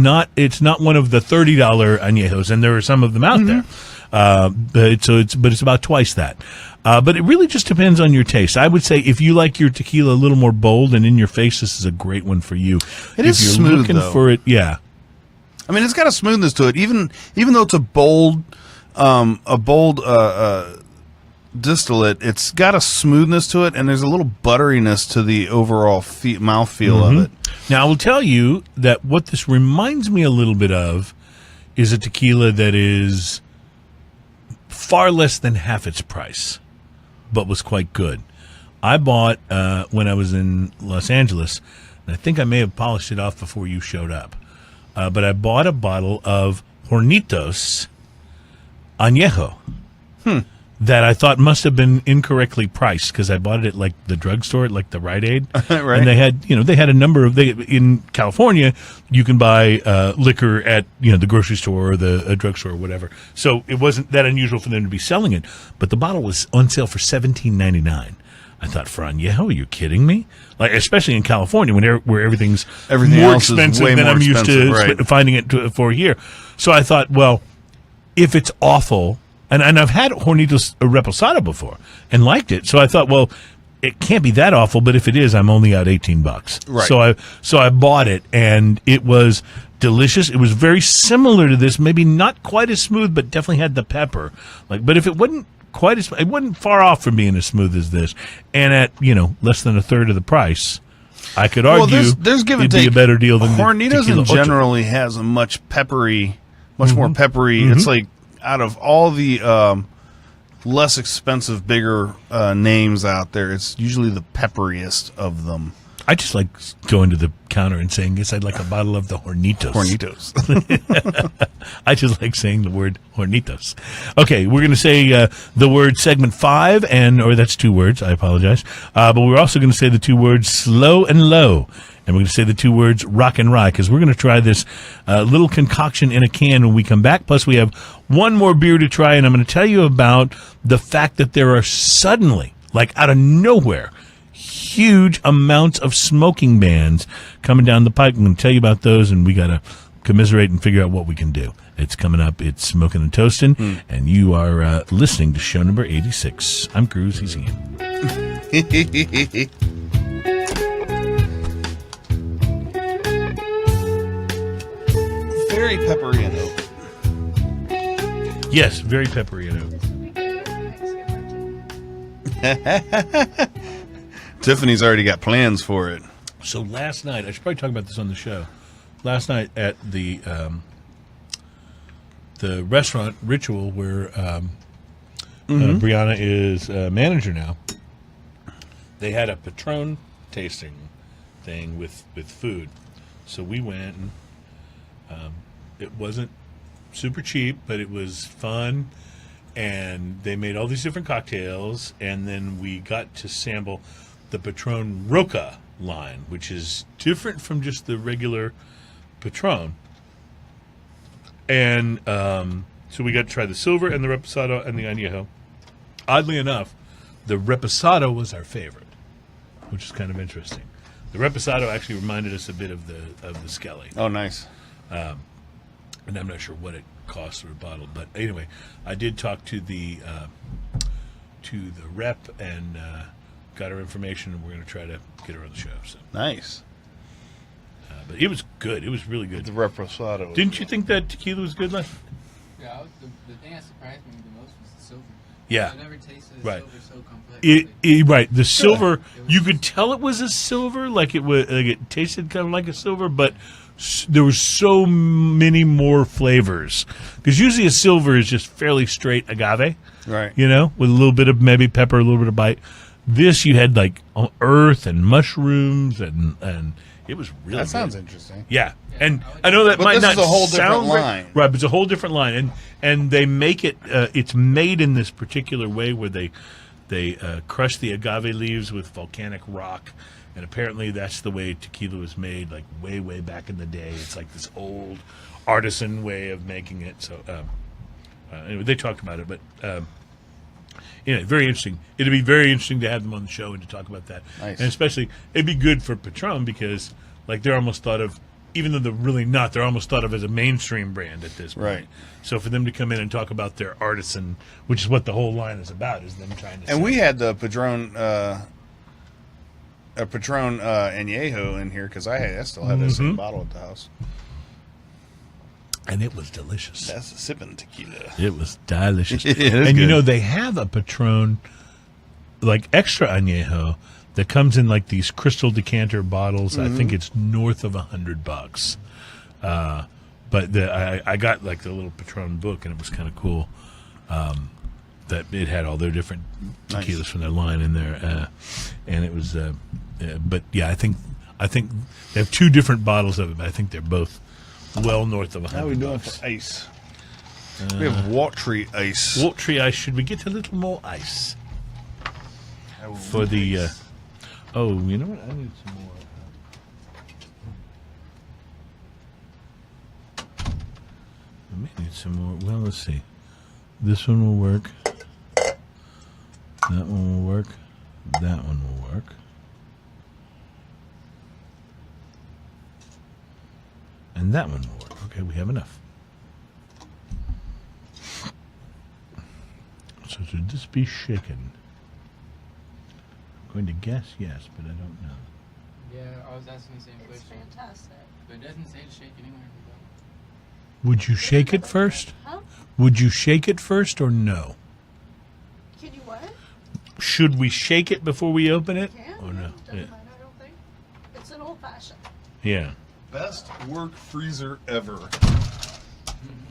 Speaker 1: not one of the $30 añejos, and there are some of them out there. But it's about twice that. But it really just depends on your taste. I would say if you like your tequila a little more bold and in your face, this is a great one for you.
Speaker 2: It
Speaker 1: if
Speaker 2: is
Speaker 1: you're
Speaker 2: smooth,
Speaker 1: looking
Speaker 2: though.
Speaker 1: for it, yeah.
Speaker 2: I mean, it's got a smoothness to it, even though it's a bold distillate. It's got a smoothness to it, and there's a little butteriness to the overall mouthfeel of it.
Speaker 1: Now, I will tell you that what this reminds me a little bit of is a tequila that is far less than half its price, but was quite good. I bought, when I was in Los Angeles, and I think I may have polished it off before you showed up, but I bought a bottle of Hornitos Añejo. that I thought must have been incorrectly priced because I bought it at like the drugstore, at like the Rite Aid,
Speaker 2: Right.
Speaker 1: and they had a number of in California you can buy liquor at the grocery store or the drugstore or whatever. So it wasn't that unusual for them to be selling it, but the bottle was on sale for $17.99. I thought, for Anejo, are you kidding me? Like, especially in California, where everything more
Speaker 2: else is
Speaker 1: expensive
Speaker 2: way
Speaker 1: than
Speaker 2: more
Speaker 1: I'm used to
Speaker 2: expensive, right.
Speaker 1: finding it for here. So I thought, well, if it's awful. And I've had Hornitos Reposado before and liked it. So I thought, well, it can't be that awful, but if it is, I'm only out $18.
Speaker 2: Right.
Speaker 1: So I bought it, and it was delicious. It was very similar to this, maybe not quite as smooth, but definitely had the pepper. But if it wasn't it wasn't far off from being as smooth as this. And at less than a third of the price, I could argue
Speaker 2: there's give and
Speaker 1: it'd
Speaker 2: take.
Speaker 1: be a better deal than
Speaker 2: Hornitos
Speaker 1: the Tequila Ocho.
Speaker 2: generally has a much more peppery. It's like out of all the less expensive, bigger names out there, it's usually the pepperiest of them.
Speaker 1: I just like going to the counter and saying, yes, I'd like a bottle of the Hornitos. I just like saying the word Hornitos. Okay, we're going to say the word segment 5, or that's 2 words, I apologize. But we're also going to say the 2 words slow and low. And we're going to say the 2 words rock and rye, because we're going to try this little concoction in a can when we come back. Plus, we have one more beer to try, and I'm going to tell you about the fact that there are suddenly, like out of nowhere, huge amounts of smoking bans coming down the pike. I'm going to tell you about those, and we got to commiserate and figure out what we can do. It's coming up. It's Smoking and Toasting, and you are listening to show number 86. I'm Cruz. He's Ian.
Speaker 2: Very peppery and oak.
Speaker 1: Yes, very peppery and oak.
Speaker 2: Tiffany's already got plans for it.
Speaker 1: So last night, I should probably talk about this on the show. Last night at the restaurant Ritual, where Brianna is manager now, they had a Patron tasting thing with food. So we went, and it wasn't super cheap, but it was fun. And they made all these different cocktails, and then we got to sample the Patron Roca line, which is different from just the regular Patron. And so we got to try the Silver and the Reposado and the Anejo. Oddly enough, the Reposado was our favorite, which is kind of interesting. The Reposado actually reminded us a bit of the Skelly.
Speaker 2: Oh, nice.
Speaker 1: And I'm not sure what it costs for a bottle, but anyway, I did talk to the rep and got her information, and we're going to try to get her on the show. So
Speaker 2: Nice.
Speaker 1: but it was good. It was really good.
Speaker 2: The Reposado.
Speaker 1: Didn't you think that tequila was good?
Speaker 4: Yeah, the thing that surprised me the most was the silver.
Speaker 1: Yeah.
Speaker 4: I never tasted a
Speaker 1: Right.
Speaker 4: silver so complex.
Speaker 1: Right, the silver. You could tell it was a silver, like it tasted kind of like a silver, but there was so many more flavors. Because usually a silver is just fairly straight agave,
Speaker 2: Right.
Speaker 1: with a little bit of maybe pepper, a little bit of bite. This you had like earth and mushrooms, and it was really
Speaker 2: That sounds
Speaker 1: good.
Speaker 2: interesting.
Speaker 1: Yeah, and I know that
Speaker 2: But
Speaker 1: might
Speaker 2: this
Speaker 1: not
Speaker 2: is a whole different
Speaker 1: sound right,
Speaker 2: line.
Speaker 1: right? But it's a whole different line, and they make it. It's made in this particular way where they crush the agave leaves with volcanic rock, and apparently that's the way tequila was made, like way back in the day. It's like this old artisan way of making it. So anyway, they talked about it, but. Very interesting. It'd be very interesting to have them on the show and to talk about that.
Speaker 2: Nice.
Speaker 1: And especially, it'd be good for Patron because, like, they're almost thought of, even though they're really not, they're almost thought of as a mainstream brand at this point.
Speaker 2: Right.
Speaker 1: So for them to come in and talk about their artisan, which is what the whole line is about, is them trying to.
Speaker 2: And we had the Patron Anejo in here because I still have that same bottle at the house.
Speaker 1: And it was delicious.
Speaker 2: That's a sipping tequila.
Speaker 1: It was delicious.
Speaker 2: It is
Speaker 1: and
Speaker 2: good.
Speaker 1: they have a Patron, like extra Anejo, that comes in like these crystal decanter bottles. I think it's north of $100. But I got like the little Patron book, and it was kind of cool. That it had all their different tequilas from their line in there, and it was. But yeah, I think they have 2 different bottles of it. But I think they're both well north of $100.
Speaker 2: How are we doing for ice? We have watery ice.
Speaker 1: Watery ice. Should we get a little more ice for the? Oh, you know what? I need some more. I may need some more. Well, let's see. This one will work. That one will work. That one will work. And that one will work. Okay, we have enough. So should this be shaken? I'm going to guess yes, but I don't know.
Speaker 4: Yeah, I was asking the same
Speaker 3: It's
Speaker 4: question.
Speaker 3: fantastic.
Speaker 4: But it doesn't say to shake anywhere.
Speaker 1: Would you shake it first?
Speaker 3: Huh?
Speaker 1: Would you shake it first or no?
Speaker 3: Can you what?
Speaker 1: Should we shake it before we open it?
Speaker 3: Can?
Speaker 1: Or no?
Speaker 3: Doesn't
Speaker 1: Yeah.
Speaker 3: matter, I don't think. It's an old fashioned.
Speaker 1: Yeah.
Speaker 2: Best work freezer ever.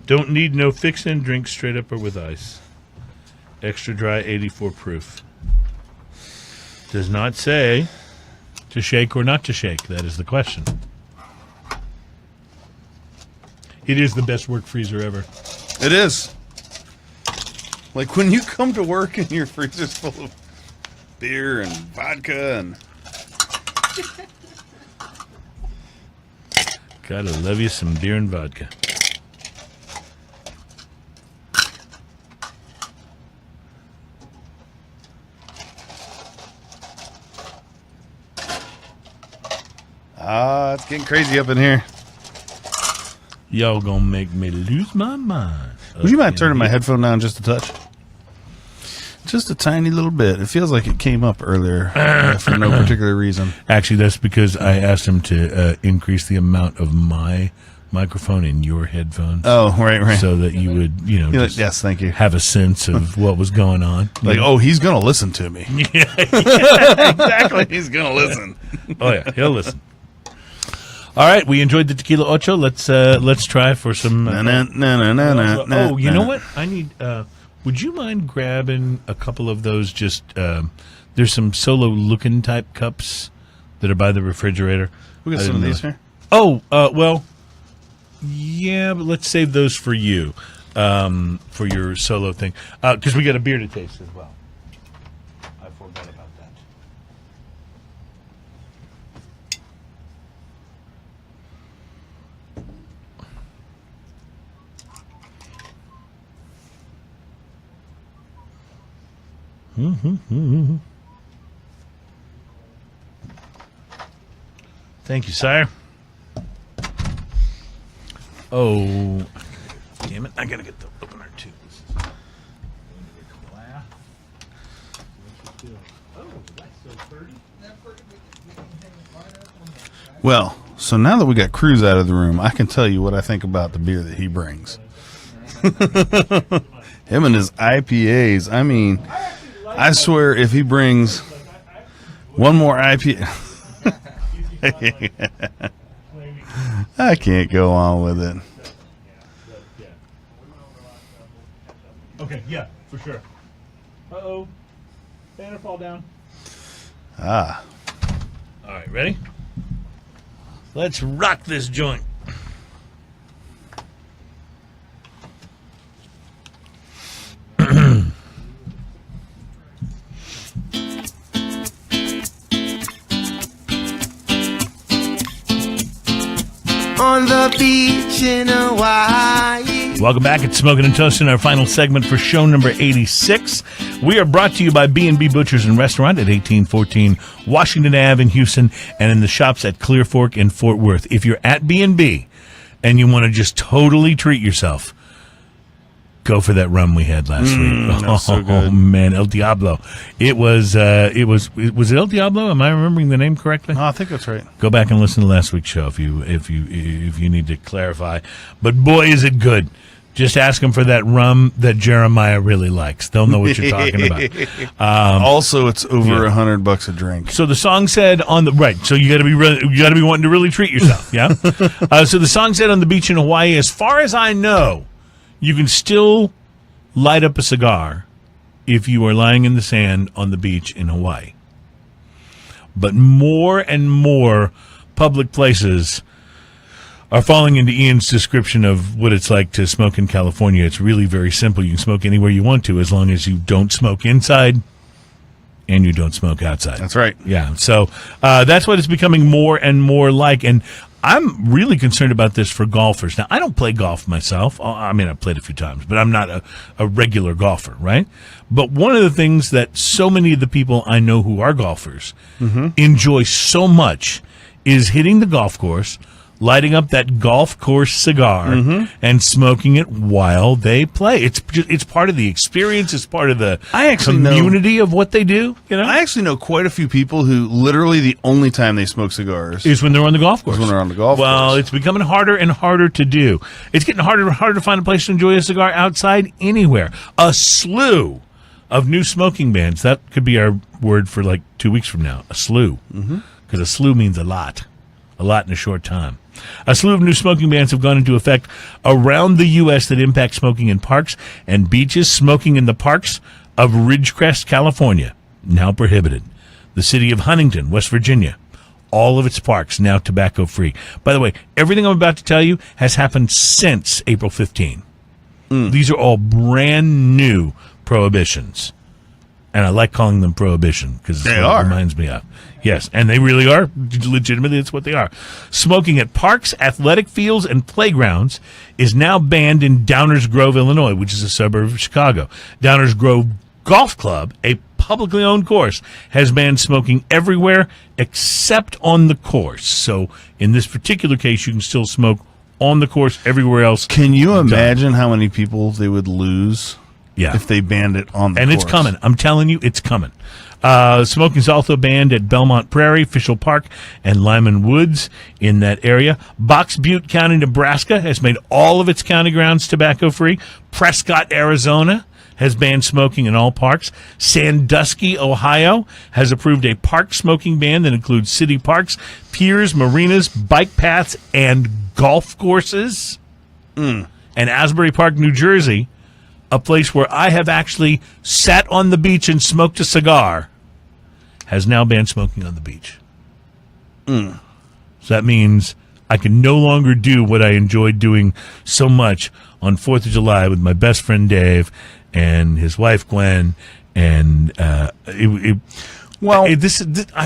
Speaker 1: Don't need no fixin'. Drink straight up or with ice. Extra dry, 84 proof. Does not say to shake or not to shake. That is the question. It is the best work freezer ever.
Speaker 2: It is. Like when you come to work and your freezer's full of beer and vodka and
Speaker 1: Gotta love you some beer and vodka.
Speaker 2: it's getting crazy up in here.
Speaker 1: Y'all gonna make me lose my mind.
Speaker 2: Would you mind turning my headphone down just a touch? Just a tiny little bit. It feels like it came up earlier for no particular reason.
Speaker 1: Actually, that's because I asked him to increase the amount of my microphone in your headphones.
Speaker 2: Oh, right.
Speaker 1: So that you would, just
Speaker 2: yes, thank you.
Speaker 1: have a sense of what was going on.
Speaker 2: Like, oh, he's going to listen to me.
Speaker 1: Yeah, exactly.
Speaker 2: He's going to listen.
Speaker 1: Oh, yeah, he'll listen. All right, we enjoyed the Tequila Ocho. Let's try for some. You know what? I need. Would you mind grabbing a couple of those? Just there's some solo looking type cups that are by the refrigerator.
Speaker 2: We got some of these here.
Speaker 1: Oh, well, yeah, but let's save those for you, for your solo thing, because we got a beer to taste as well. I forgot about that. Thank you, sire. Oh, damn it. I got to get the opener, too. This is oh, that's so pretty.
Speaker 2: Well, so now that we got Cruz out of the room, I can tell you what I think about the beer that he brings. Him and his IPAs. I mean, I swear if he brings one more IPA... I can't go on with it.
Speaker 1: Okay, yeah, for sure. Uh-oh. Banner fall down.
Speaker 2: Ah.
Speaker 1: All right, ready? Let's rock this joint.
Speaker 5: On the beach in Hawaii.
Speaker 1: Welcome back. It's Smoking and Toasting, our final segment for show number 86. We are brought to you by B&B Butchers and Restaurant at 1814 Washington Ave in Houston and in the shops at Clear Fork in Fort Worth. If you're at B&B and you want to just totally treat yourself, go for that rum we had last week.
Speaker 2: That was so good.
Speaker 1: Oh man, El Diablo. Was it El Diablo? Am I remembering the name correctly?
Speaker 2: Oh, I think that's right.
Speaker 1: Go back and listen to last week's show if you need to clarify. But boy, is it good. Just ask them for that rum that Jeremiah really likes. They'll know what you're talking about.
Speaker 2: Also, it's over $100 a drink.
Speaker 1: So the song said on the right. So you got to be wanting to really treat yourself. Yeah. So the song said on the beach in Hawaii. As far as I know, you can still light up a cigar if you are lying in the sand on the beach in Hawaii. But more and more public places are falling into Ian's description of what it's like to smoke in California. It's really very simple. You can smoke anywhere you want to as long as you don't smoke inside and you don't smoke outside.
Speaker 2: That's right.
Speaker 1: Yeah. So that's what it's becoming more and more like. And I'm really concerned about this for golfers. Now, I don't play golf myself. I mean, I've played a few times, but I'm not a regular golfer, right? But one of the things that so many of the people I know who are golfers enjoy so much is hitting the golf course, lighting up that golf course cigar, and smoking it while they play. It's part of the experience. It's part of the community of what they do. You know,
Speaker 2: I actually know quite a few people who literally the only time they smoke cigars
Speaker 1: is when they're on the golf course.
Speaker 2: when they're on the golf
Speaker 1: Well,
Speaker 2: course.
Speaker 1: it's becoming harder and harder to do. It's getting harder and harder to find a place to enjoy a cigar outside anywhere. A slew of new smoking bans. That could be our word for like 2 weeks from now. A slew. Because a slew means a lot in a short time. A slew of new smoking bans have gone into effect around the U.S. that impact smoking in parks and beaches. Smoking in the parks of Ridgecrest, California, now prohibited. The city of Huntington, West Virginia, all of its parks now tobacco-free. By the way, everything I'm about to tell you has happened since April 15. These are all brand new prohibitions. And I like calling them prohibition because it reminds me of. Yes, and they really are. Legitimately, it's what they are. Smoking at parks, athletic fields, and playgrounds is now banned in Downers Grove, Illinois, which is a suburb of Chicago. Downers Grove Golf Club, a publicly owned course, has banned smoking everywhere except on the course. So in this particular case, you can still smoke on the course everywhere else.
Speaker 2: Can you imagine how many people they would lose if they banned it on the course?
Speaker 1: And it's coming. I'm telling you, it's coming. Smoking is also banned at Belmont Prairie, Fishel Park, and Lyman Woods in that area. Box Butte County, Nebraska has made all of its county grounds tobacco-free. Prescott, Arizona has banned smoking in all parks. Sandusky, Ohio has approved a park smoking ban that includes city parks, piers, marinas, bike paths, and golf courses. And Asbury Park, New Jersey, a place where I have actually sat on the beach and smoked a cigar, has now banned smoking on the beach. So that means I can no longer do what I enjoyed doing so much on 4th of July with my best friend Dave and his wife Gwen. And I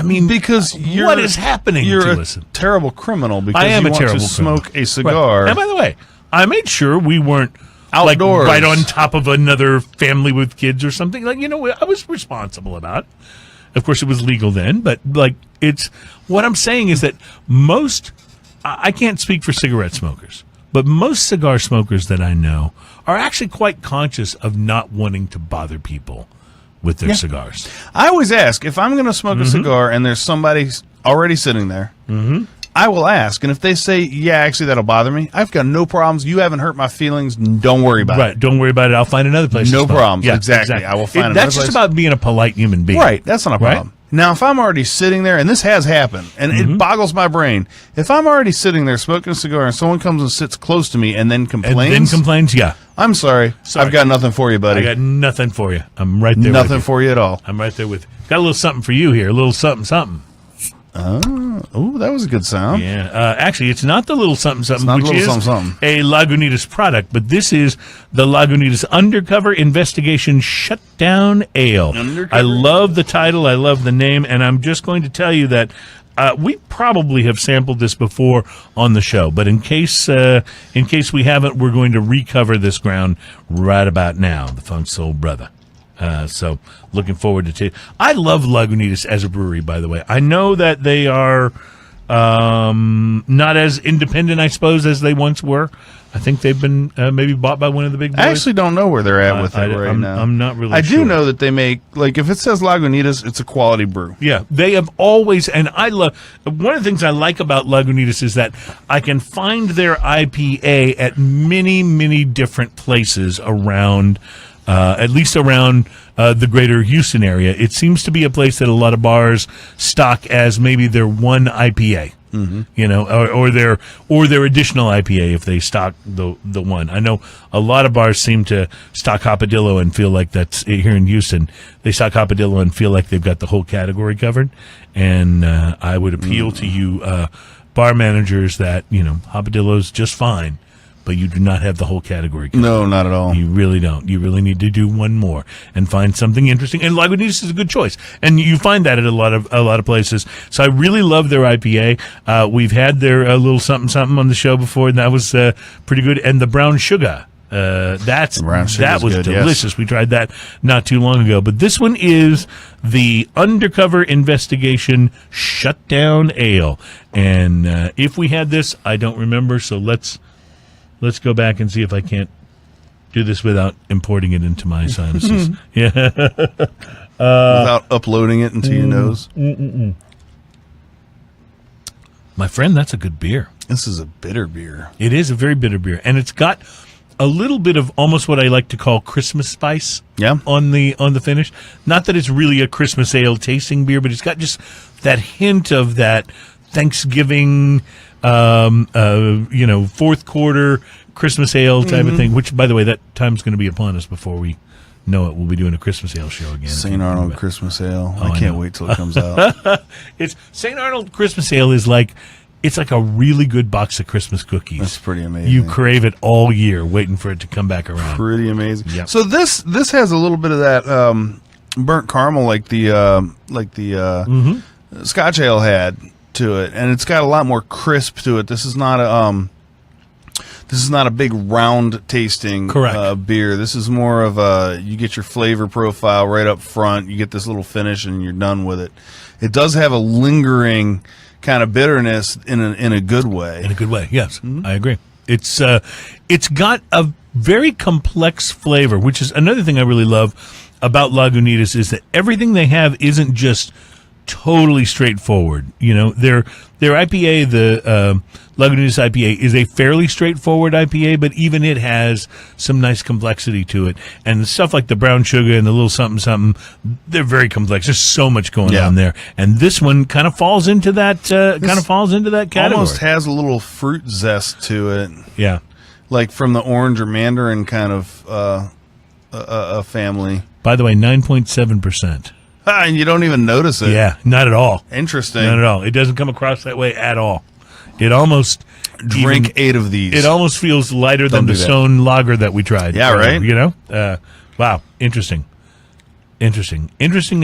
Speaker 1: mean,
Speaker 2: because
Speaker 1: what is happening
Speaker 2: You're
Speaker 1: to
Speaker 2: a
Speaker 1: us?
Speaker 2: terrible criminal because
Speaker 1: I am
Speaker 2: you
Speaker 1: a
Speaker 2: want
Speaker 1: terrible
Speaker 2: to smoke
Speaker 1: criminal.
Speaker 2: a cigar.
Speaker 1: Right. And by the way, I made sure we weren't
Speaker 2: Outdoors.
Speaker 1: like right on top of another family with kids or something. Like, I was responsible about it. Of course, it was legal then, but like it's what I'm saying is that I can't speak for cigarette smokers, but most cigar smokers that I know are actually quite conscious of not wanting to bother people with their cigars.
Speaker 2: I always ask if I'm going to smoke a cigar and there's somebody already sitting there. I will ask, and if they say, "Yeah, actually, that'll bother me," I've got no problems. You haven't hurt my feelings. Don't worry about it.
Speaker 1: Right? Don't worry about it. I'll find another place.
Speaker 2: No
Speaker 1: to smoke.
Speaker 2: problems.
Speaker 1: Yeah,
Speaker 2: Exactly. I will find another
Speaker 1: That's just
Speaker 2: place.
Speaker 1: about being a polite human being.
Speaker 2: Right. That's not a
Speaker 1: Right?
Speaker 2: problem. Now, if I'm already sitting there, and this has happened, and it boggles my brain, if I'm already sitting there smoking a cigar and someone comes and sits close to me and then complains,
Speaker 1: yeah.
Speaker 2: I'm sorry. I've got nothing for you, buddy.
Speaker 1: I got nothing for you. I'm right there.
Speaker 2: nothing
Speaker 1: with you.
Speaker 2: for you at all.
Speaker 1: I'm right there with you. Got a little something for you here. A little something, something.
Speaker 2: Oh, that was a good sound.
Speaker 1: Yeah. Actually, it's not the little something, something,
Speaker 2: not
Speaker 1: which
Speaker 2: the little
Speaker 1: is
Speaker 2: something.
Speaker 1: a Lagunitas product, but this is the Lagunitas Undercover Investigation Shutdown Ale. I love the title. I love the name, and I'm just going to tell you that we probably have sampled this before on the show, but in case we haven't, we're going to recover this ground right about now. The Funk Soul Brother. So looking forward to I love Lagunitas as a brewery, by the way. I know that they are not as independent, I suppose, as they once were. I think they've been maybe bought by one of the big boys.
Speaker 2: I actually don't know where they're at with it right now.
Speaker 1: I'm not really
Speaker 2: I
Speaker 1: sure.
Speaker 2: do know that they make, like, if it says Lagunitas, it's a quality brew.
Speaker 1: Yeah, they have always, and I love, one of the things I like about Lagunitas is that I can find their IPA at many, many different places around, at least around the greater Houston area. It seems to be a place that a lot of bars stock as maybe their one IPA. Or their additional IPA if they stock the one. I know a lot of bars seem to stock Hopadillo and feel like that's here in Houston. They stock Hopadillo and feel like they've got the whole category covered. And I would appeal to you bar managers that, Hopadillo's just fine, but you do not have the whole category covered.
Speaker 2: No, not at all.
Speaker 1: You really don't. You really need to do one more and find something interesting. And Lagunitas is a good choice, and you find that at a lot of places. So I really love their IPA. We've had their little something on the show before, and that was pretty good. And the brown sugar. That was
Speaker 2: good,
Speaker 1: delicious.
Speaker 2: yes.
Speaker 1: We tried that not too long ago. But this one is the Undercover Investigation Shutdown Ale. And if we had this, I don't remember. So let's go back and see if I can't do this without importing it into my sinuses. Yeah,
Speaker 2: Without uploading it into your nose.
Speaker 1: My friend, that's a good beer.
Speaker 2: This is a bitter beer.
Speaker 1: It is a very bitter beer, and it's got a little bit of almost what I like to call Christmas spice.
Speaker 2: Yeah.
Speaker 1: On the finish. Not that it's really a Christmas ale tasting beer, but it's got just that hint of that Thanksgiving, fourth quarter Christmas ale type of thing. Which, by the way, that time's going to be upon us before we know it. We'll be doing a Christmas ale show again.
Speaker 2: St. Arnold Christmas Ale.
Speaker 1: I
Speaker 2: I can't
Speaker 1: know.
Speaker 2: wait till it comes out.
Speaker 1: It's St. Arnold Christmas ale is like. It's like a really good box of Christmas cookies.
Speaker 2: That's pretty amazing.
Speaker 1: You crave it all year, waiting for it to come back around.
Speaker 2: Pretty amazing.
Speaker 1: Yep.
Speaker 2: So this has a little bit of that burnt caramel, like the Scotch ale had to it, and it's got a lot more crisp to it. This is not a big round tasting
Speaker 1: Correct.
Speaker 2: beer. This is more of a, you get your flavor profile right up front. You get this little finish, and you're done with it. It does have a lingering kind of bitterness in a good way.
Speaker 1: In a good way, yes. I agree. It's got a very complex flavor, which is another thing I really love about Lagunitas is that everything they have isn't just totally straightforward. Their IPA, the Lagunitas IPA, is a fairly straightforward IPA, but even it has some nice complexity to it. And the stuff like the brown sugar and the little something, they're very complex. There's so much going on there. And this one kind of falls into that category.
Speaker 2: Almost has a little fruit zest to it.
Speaker 1: Yeah.
Speaker 2: Like from the orange or mandarin kind of a family.
Speaker 1: By the way, 9.7%.
Speaker 2: And you don't even notice it.
Speaker 1: Yeah, not at all.
Speaker 2: Interesting.
Speaker 1: Not at all. It doesn't come across that way at all. It almost
Speaker 2: Drink 8 of these.
Speaker 1: It almost feels lighter than the Stone Lager that we tried.
Speaker 2: Yeah, right.
Speaker 1: Wow, interesting. And
Speaker 2: I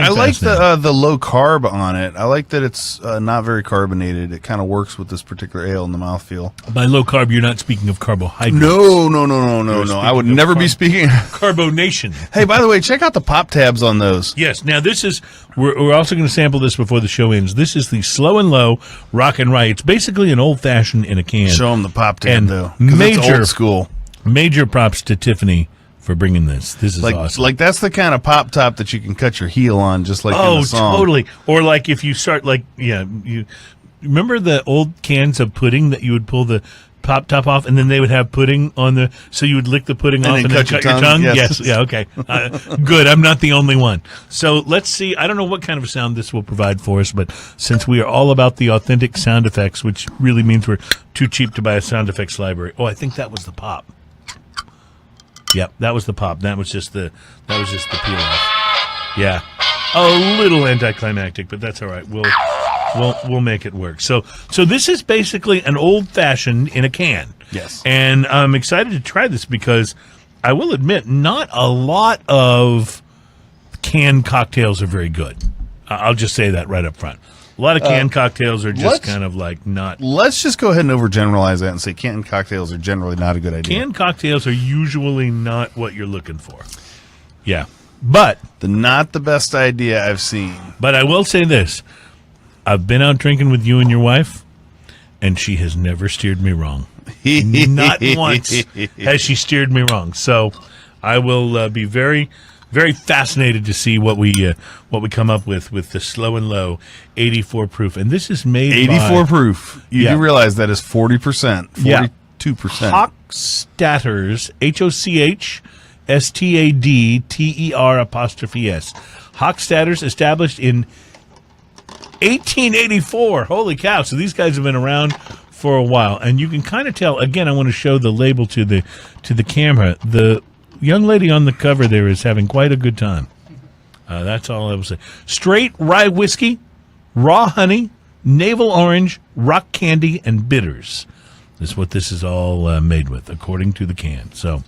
Speaker 2: like
Speaker 1: fascinating.
Speaker 2: the low carb on it. I like that it's not very carbonated. It kind of works with this particular ale in the mouthfeel.
Speaker 1: By low carb, you're not speaking of carbohydrates.
Speaker 2: No. I would
Speaker 1: speaking
Speaker 2: never
Speaker 1: of
Speaker 2: be speaking.
Speaker 1: Carbonation.
Speaker 2: Hey, by the way, check out the pop tabs on those.
Speaker 1: Yes. Now this is we're also going to sample this before the show ends. This is the Slow and Low Rock and Rye. It's basically an old fashioned in a can.
Speaker 2: Show them the pop tab
Speaker 1: And
Speaker 2: though, 'cause it's old school.
Speaker 1: Major props to Tiffany for bringing this. This is awesome.
Speaker 2: Like that's the kind of pop top that you can cut your heel on, just like in the song.
Speaker 1: Totally. Or like if you start you remember the old cans of pudding that you would pull the pop top off and then they would have pudding on so you would lick the pudding off and then cut your tongue?
Speaker 2: Yes.
Speaker 1: Yeah, okay. Good. I'm not the only one. So let's see. I don't know what kind of a sound this will provide for us, but since we are all about the authentic sound effects, which really means we're too cheap to buy a sound effects library. Oh, I think that was the pop. Yep, that was the pop. That was just the peel off. Yeah, a little anticlimactic, but that's all right. We'll make it work. So this is basically an old fashioned in a can.
Speaker 2: Yes,
Speaker 1: and I'm excited to try this because I will admit not a lot of canned cocktails are very good. I'll just say that right up front. A lot of canned cocktails are just kind of like not.
Speaker 2: Let's just go ahead and overgeneralize that and say canned cocktails are generally not a good idea.
Speaker 1: Canned cocktails are usually not what you're looking for. Yeah. But
Speaker 2: not the best idea I've seen.
Speaker 1: But I will say this. I've been out drinking with you and your wife, and she has never steered me wrong. Not once has she steered me wrong. So I will be very, very fascinated to see what we come up with the Slow and Low 84 proof. And this is made
Speaker 2: 84 proof. You do realize that is 40%. 42%.
Speaker 1: Hochstadters, HOCHSTADTER''S. Hochstadters, established in 1884. Holy cow. So these guys have been around for a while. And you can kind of tell, again, I want to show the label to the camera. The young lady on the cover there is having quite a good time. That's all I will say. Straight rye whiskey, raw honey, navel orange, rock candy, and bitters. That's what this is all made with, according to the can. So,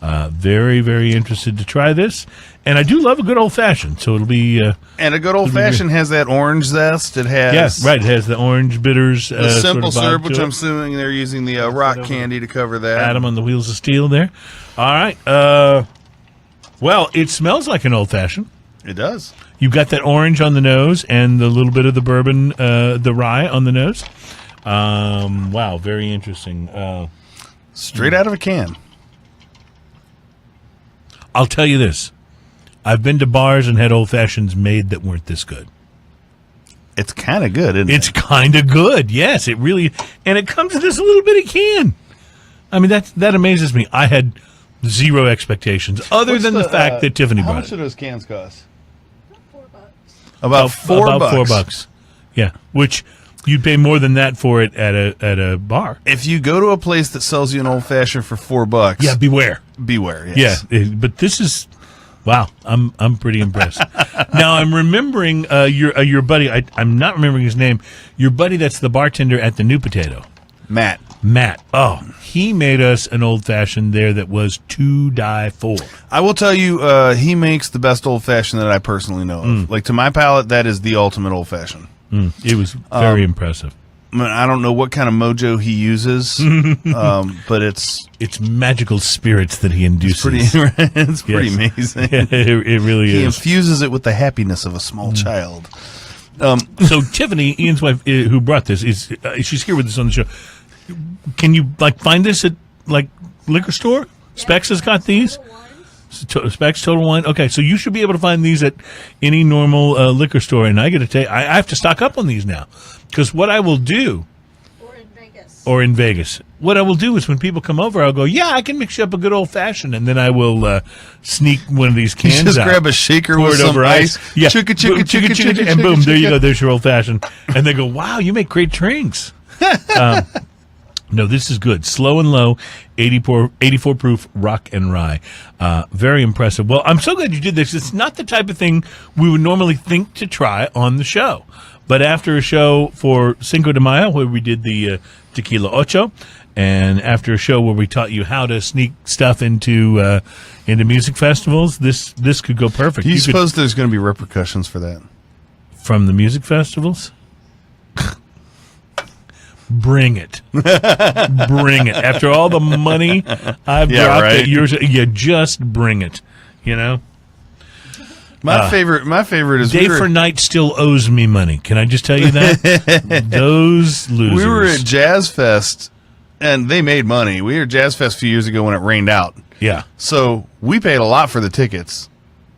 Speaker 1: very, very interested to try this. And I do love a good old-fashioned, so it'll be...
Speaker 2: and a good old-fashioned has that orange zest. It has...
Speaker 1: Yeah, right. It has the orange bitters.
Speaker 2: The simple
Speaker 1: sort of
Speaker 2: syrup, which
Speaker 1: to
Speaker 2: I'm
Speaker 1: it.
Speaker 2: assuming they're using the rock candy to cover that.
Speaker 1: Adam on the wheels of steel there. All right. Well, it smells like an old-fashioned.
Speaker 2: It does.
Speaker 1: You've got that orange on the nose and the little bit of the bourbon, the rye on the nose. Wow, very interesting.
Speaker 2: Straight out of a can.
Speaker 1: I'll tell you this. I've been to bars and had old-fashions made that weren't this good.
Speaker 2: It's kind of good, isn't
Speaker 1: It's
Speaker 2: it?
Speaker 1: kind of good. Yes, it really... And it comes in this little bitty can. I mean, that amazes me. I had zero expectations, other
Speaker 2: What's
Speaker 1: than the fact that Tiffany
Speaker 2: How
Speaker 1: brought
Speaker 2: much
Speaker 1: it.
Speaker 2: do those cans cost?
Speaker 3: $4.
Speaker 2: About $4.
Speaker 1: About $4. Yeah, which you'd pay more than that for it at a bar.
Speaker 2: If you go to a place that sells you an old fashioned for $4,
Speaker 1: Yeah, beware.
Speaker 2: beware. Yes.
Speaker 1: Yeah, but this is wow. I'm pretty impressed. Now I'm remembering your buddy. I'm not remembering his name. Your buddy that's the bartender at the New Potato,
Speaker 2: Matt.
Speaker 1: Oh, he made us an old fashioned there that was to die for.
Speaker 2: I will tell you, he makes the best old fashioned that I personally know of. Like to my palate, that is the ultimate old fashioned.
Speaker 1: It was very impressive.
Speaker 2: I mean, I don't know what kind of mojo he uses, but
Speaker 1: It's magical spirits that he induces.
Speaker 2: it's pretty amazing.
Speaker 1: Yeah, it really
Speaker 2: He
Speaker 1: is.
Speaker 2: infuses it with the happiness of a small child.
Speaker 1: So Tiffany, Ian's wife, who brought this, is she's here with us on the show. Can you find this at liquor store? Specs has got these. Specs Total Wine. Okay, so you should be able to find these at any normal liquor store. And I got to tell you, I have to stock up on these now because what I will do, or in Vegas, what I will do is when people come over, I'll go, yeah, I can mix you up a good old fashioned, and then I will sneak one of these
Speaker 2: You
Speaker 1: cans
Speaker 2: just
Speaker 1: out,
Speaker 2: grab a shaker
Speaker 1: pour
Speaker 2: with
Speaker 1: it
Speaker 2: some
Speaker 1: over
Speaker 2: ice,
Speaker 1: yeah,
Speaker 2: chicka, chicka,
Speaker 1: boom,
Speaker 2: chicka, chicka,
Speaker 1: and boom,
Speaker 2: chicka,
Speaker 1: there you
Speaker 2: chicka.
Speaker 1: go. There's your old fashioned, and they go, wow, you make great drinks. No, this is good. Slow and low, 84 proof rock and rye. Very impressive. Well, I'm so glad you did this. It's not the type of thing we would normally think to try on the show. But after a show for Cinco de Mayo, where we did the Tequila Ocho, and after a show where we taught you how to sneak stuff into music festivals, this could go perfect.
Speaker 2: Do you
Speaker 1: could-
Speaker 2: suppose there's going to be repercussions for that?
Speaker 1: from the music festivals? Bring it. Bring it. After all the money I've dropped
Speaker 2: right.
Speaker 1: at yours, you just bring it. You know?
Speaker 2: My favorite is
Speaker 1: Day for Night still owes me money. Can I just tell you that? Those losers.
Speaker 2: we were at Jazz Fest, and they made money. We were at Jazz Fest a few years ago when it rained out.
Speaker 1: Yeah.
Speaker 2: So we paid a lot for the tickets,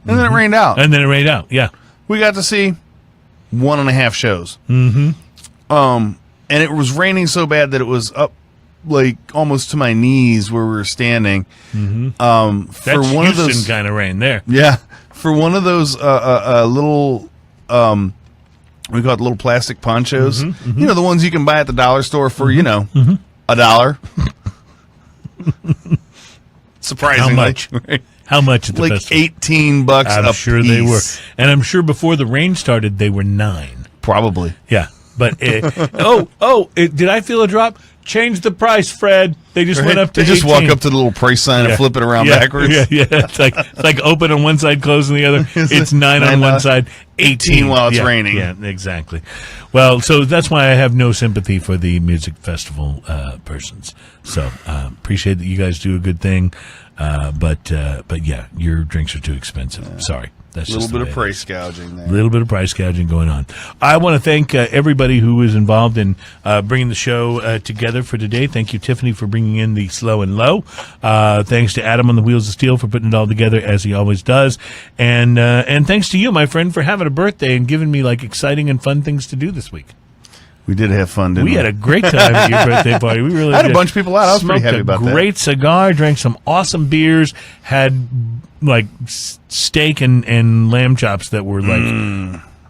Speaker 2: and then it rained out.
Speaker 1: And then it rained out. Yeah.
Speaker 2: We got to see 1.5 shows. Mm-hmm. And it was raining so bad that it was up almost to my knees where we were standing. Mm-hmm. For
Speaker 1: That's
Speaker 2: one
Speaker 1: Houston
Speaker 2: of those
Speaker 1: kind of rain there.
Speaker 2: Yeah, for one of those little, we call it little plastic ponchos. You know, the ones you can buy at the dollar store for, $1. Surprisingly.
Speaker 1: How much? How much at the
Speaker 2: Like
Speaker 1: festival?
Speaker 2: $18
Speaker 1: I'm
Speaker 2: a
Speaker 1: sure
Speaker 2: piece.
Speaker 1: they were. And I'm sure before the rain started, they were $9.
Speaker 2: Probably.
Speaker 1: Yeah. But, did I feel a drop? Change the price, Fred. They just went up to
Speaker 2: They just
Speaker 1: 18.
Speaker 2: walk up to the little price sign and flip it around backwards.
Speaker 1: Yeah. It's like open on one side, closed on the other. It's 9 on one side, 18
Speaker 2: while it's raining.
Speaker 1: Yeah, exactly. Well, so that's why I have no sympathy for the music festival persons. So appreciate that you guys do a good thing, but yeah, your drinks are too expensive. Sorry. That's
Speaker 2: A little
Speaker 1: just the
Speaker 2: bit
Speaker 1: way
Speaker 2: of
Speaker 1: it
Speaker 2: price
Speaker 1: is.
Speaker 2: gouging there.
Speaker 1: A little bit of price gouging going on. I want to thank everybody who was involved in bringing the show together for today. Thank you, Tiffany, for bringing in the slow and low. Thanks to Adam on the Wheels of Steel for putting it all together as he always does. And thanks to you, my friend, for having a birthday and giving me exciting and fun things to do this week.
Speaker 2: We did have fun, didn't we?
Speaker 1: We had a great time at your birthday party. We really
Speaker 2: I had
Speaker 1: did.
Speaker 2: a bunch of people out. I was pretty
Speaker 1: Smoked
Speaker 2: happy
Speaker 1: a
Speaker 2: about that.
Speaker 1: great cigar, drank some awesome beers, had steak and lamb chops that were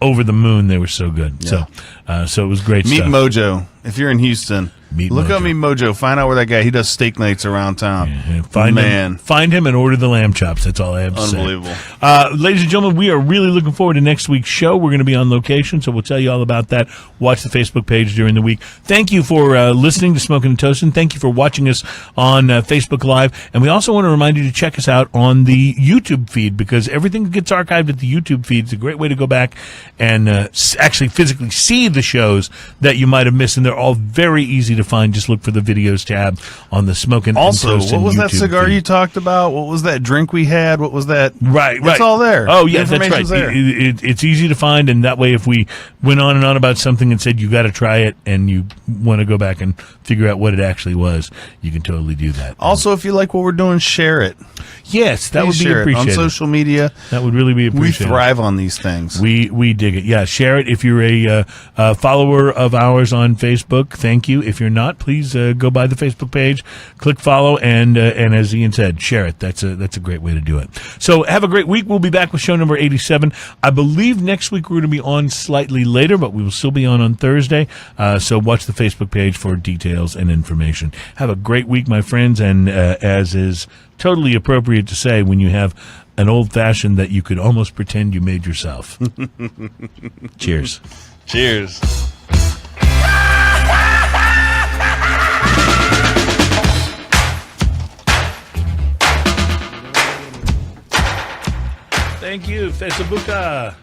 Speaker 1: over the moon. They were so good.
Speaker 2: Yeah.
Speaker 1: So it was great
Speaker 2: Meet
Speaker 1: stuff.
Speaker 2: Mojo. If you're in Houston,
Speaker 1: Meet
Speaker 2: Look
Speaker 1: Mojo.
Speaker 2: up me, Mojo. Find out where that guy. He does steak nights around town.
Speaker 1: Yeah,
Speaker 2: Man.
Speaker 1: find him and order the lamb chops. That's all I have to
Speaker 2: Unbelievable.
Speaker 1: say. Ladies and gentlemen, we are really looking forward to next week's show. We're going to be on location, so we'll tell you all about that. Watch the Facebook page during the week. Thank you for listening to Smoking and Toasting. Thank you for watching us on Facebook Live. And we also want to remind you to check us out on the YouTube feed, because everything that gets archived at the YouTube feed is a great way to go back and actually physically see the shows that you might have missed. And they're all very easy to find. Just look for the videos tab on the Smoking
Speaker 2: Also,
Speaker 1: and Toasting
Speaker 2: what was that
Speaker 1: YouTube
Speaker 2: cigar
Speaker 1: feed.
Speaker 2: you talked about? What was that drink we had? What was that?
Speaker 1: Right.
Speaker 2: It's all there.
Speaker 1: Oh,
Speaker 2: The
Speaker 1: yeah, that's right.
Speaker 2: information's there.
Speaker 1: It's easy to find, and that way if we went on and on about something and said you got to try it and you want to go back and figure out what it actually was, you can totally do that.
Speaker 2: Also, if you like what we're doing, share it.
Speaker 1: Yes, that would
Speaker 2: Please
Speaker 1: be
Speaker 2: share it
Speaker 1: appreciated.
Speaker 2: on social media.
Speaker 1: That would really be
Speaker 2: We
Speaker 1: appreciated.
Speaker 2: thrive on these things.
Speaker 1: We dig it. Yeah, share it. If you're a follower of ours on Facebook, thank you. If you're not, please go by the Facebook page, click follow, and as Ian said, share it. That's a great way to do it. So have a great week. We'll be back with show number 87. I believe next week we're going to be on slightly later, but we will still be on Thursday. So watch the Facebook page for details and information. Have a great week, my friends, and as is totally appropriate to say when you have an old-fashioned that you could almost pretend you made yourself. Cheers.
Speaker 2: Cheers.
Speaker 1: Thank you, Fesabuka.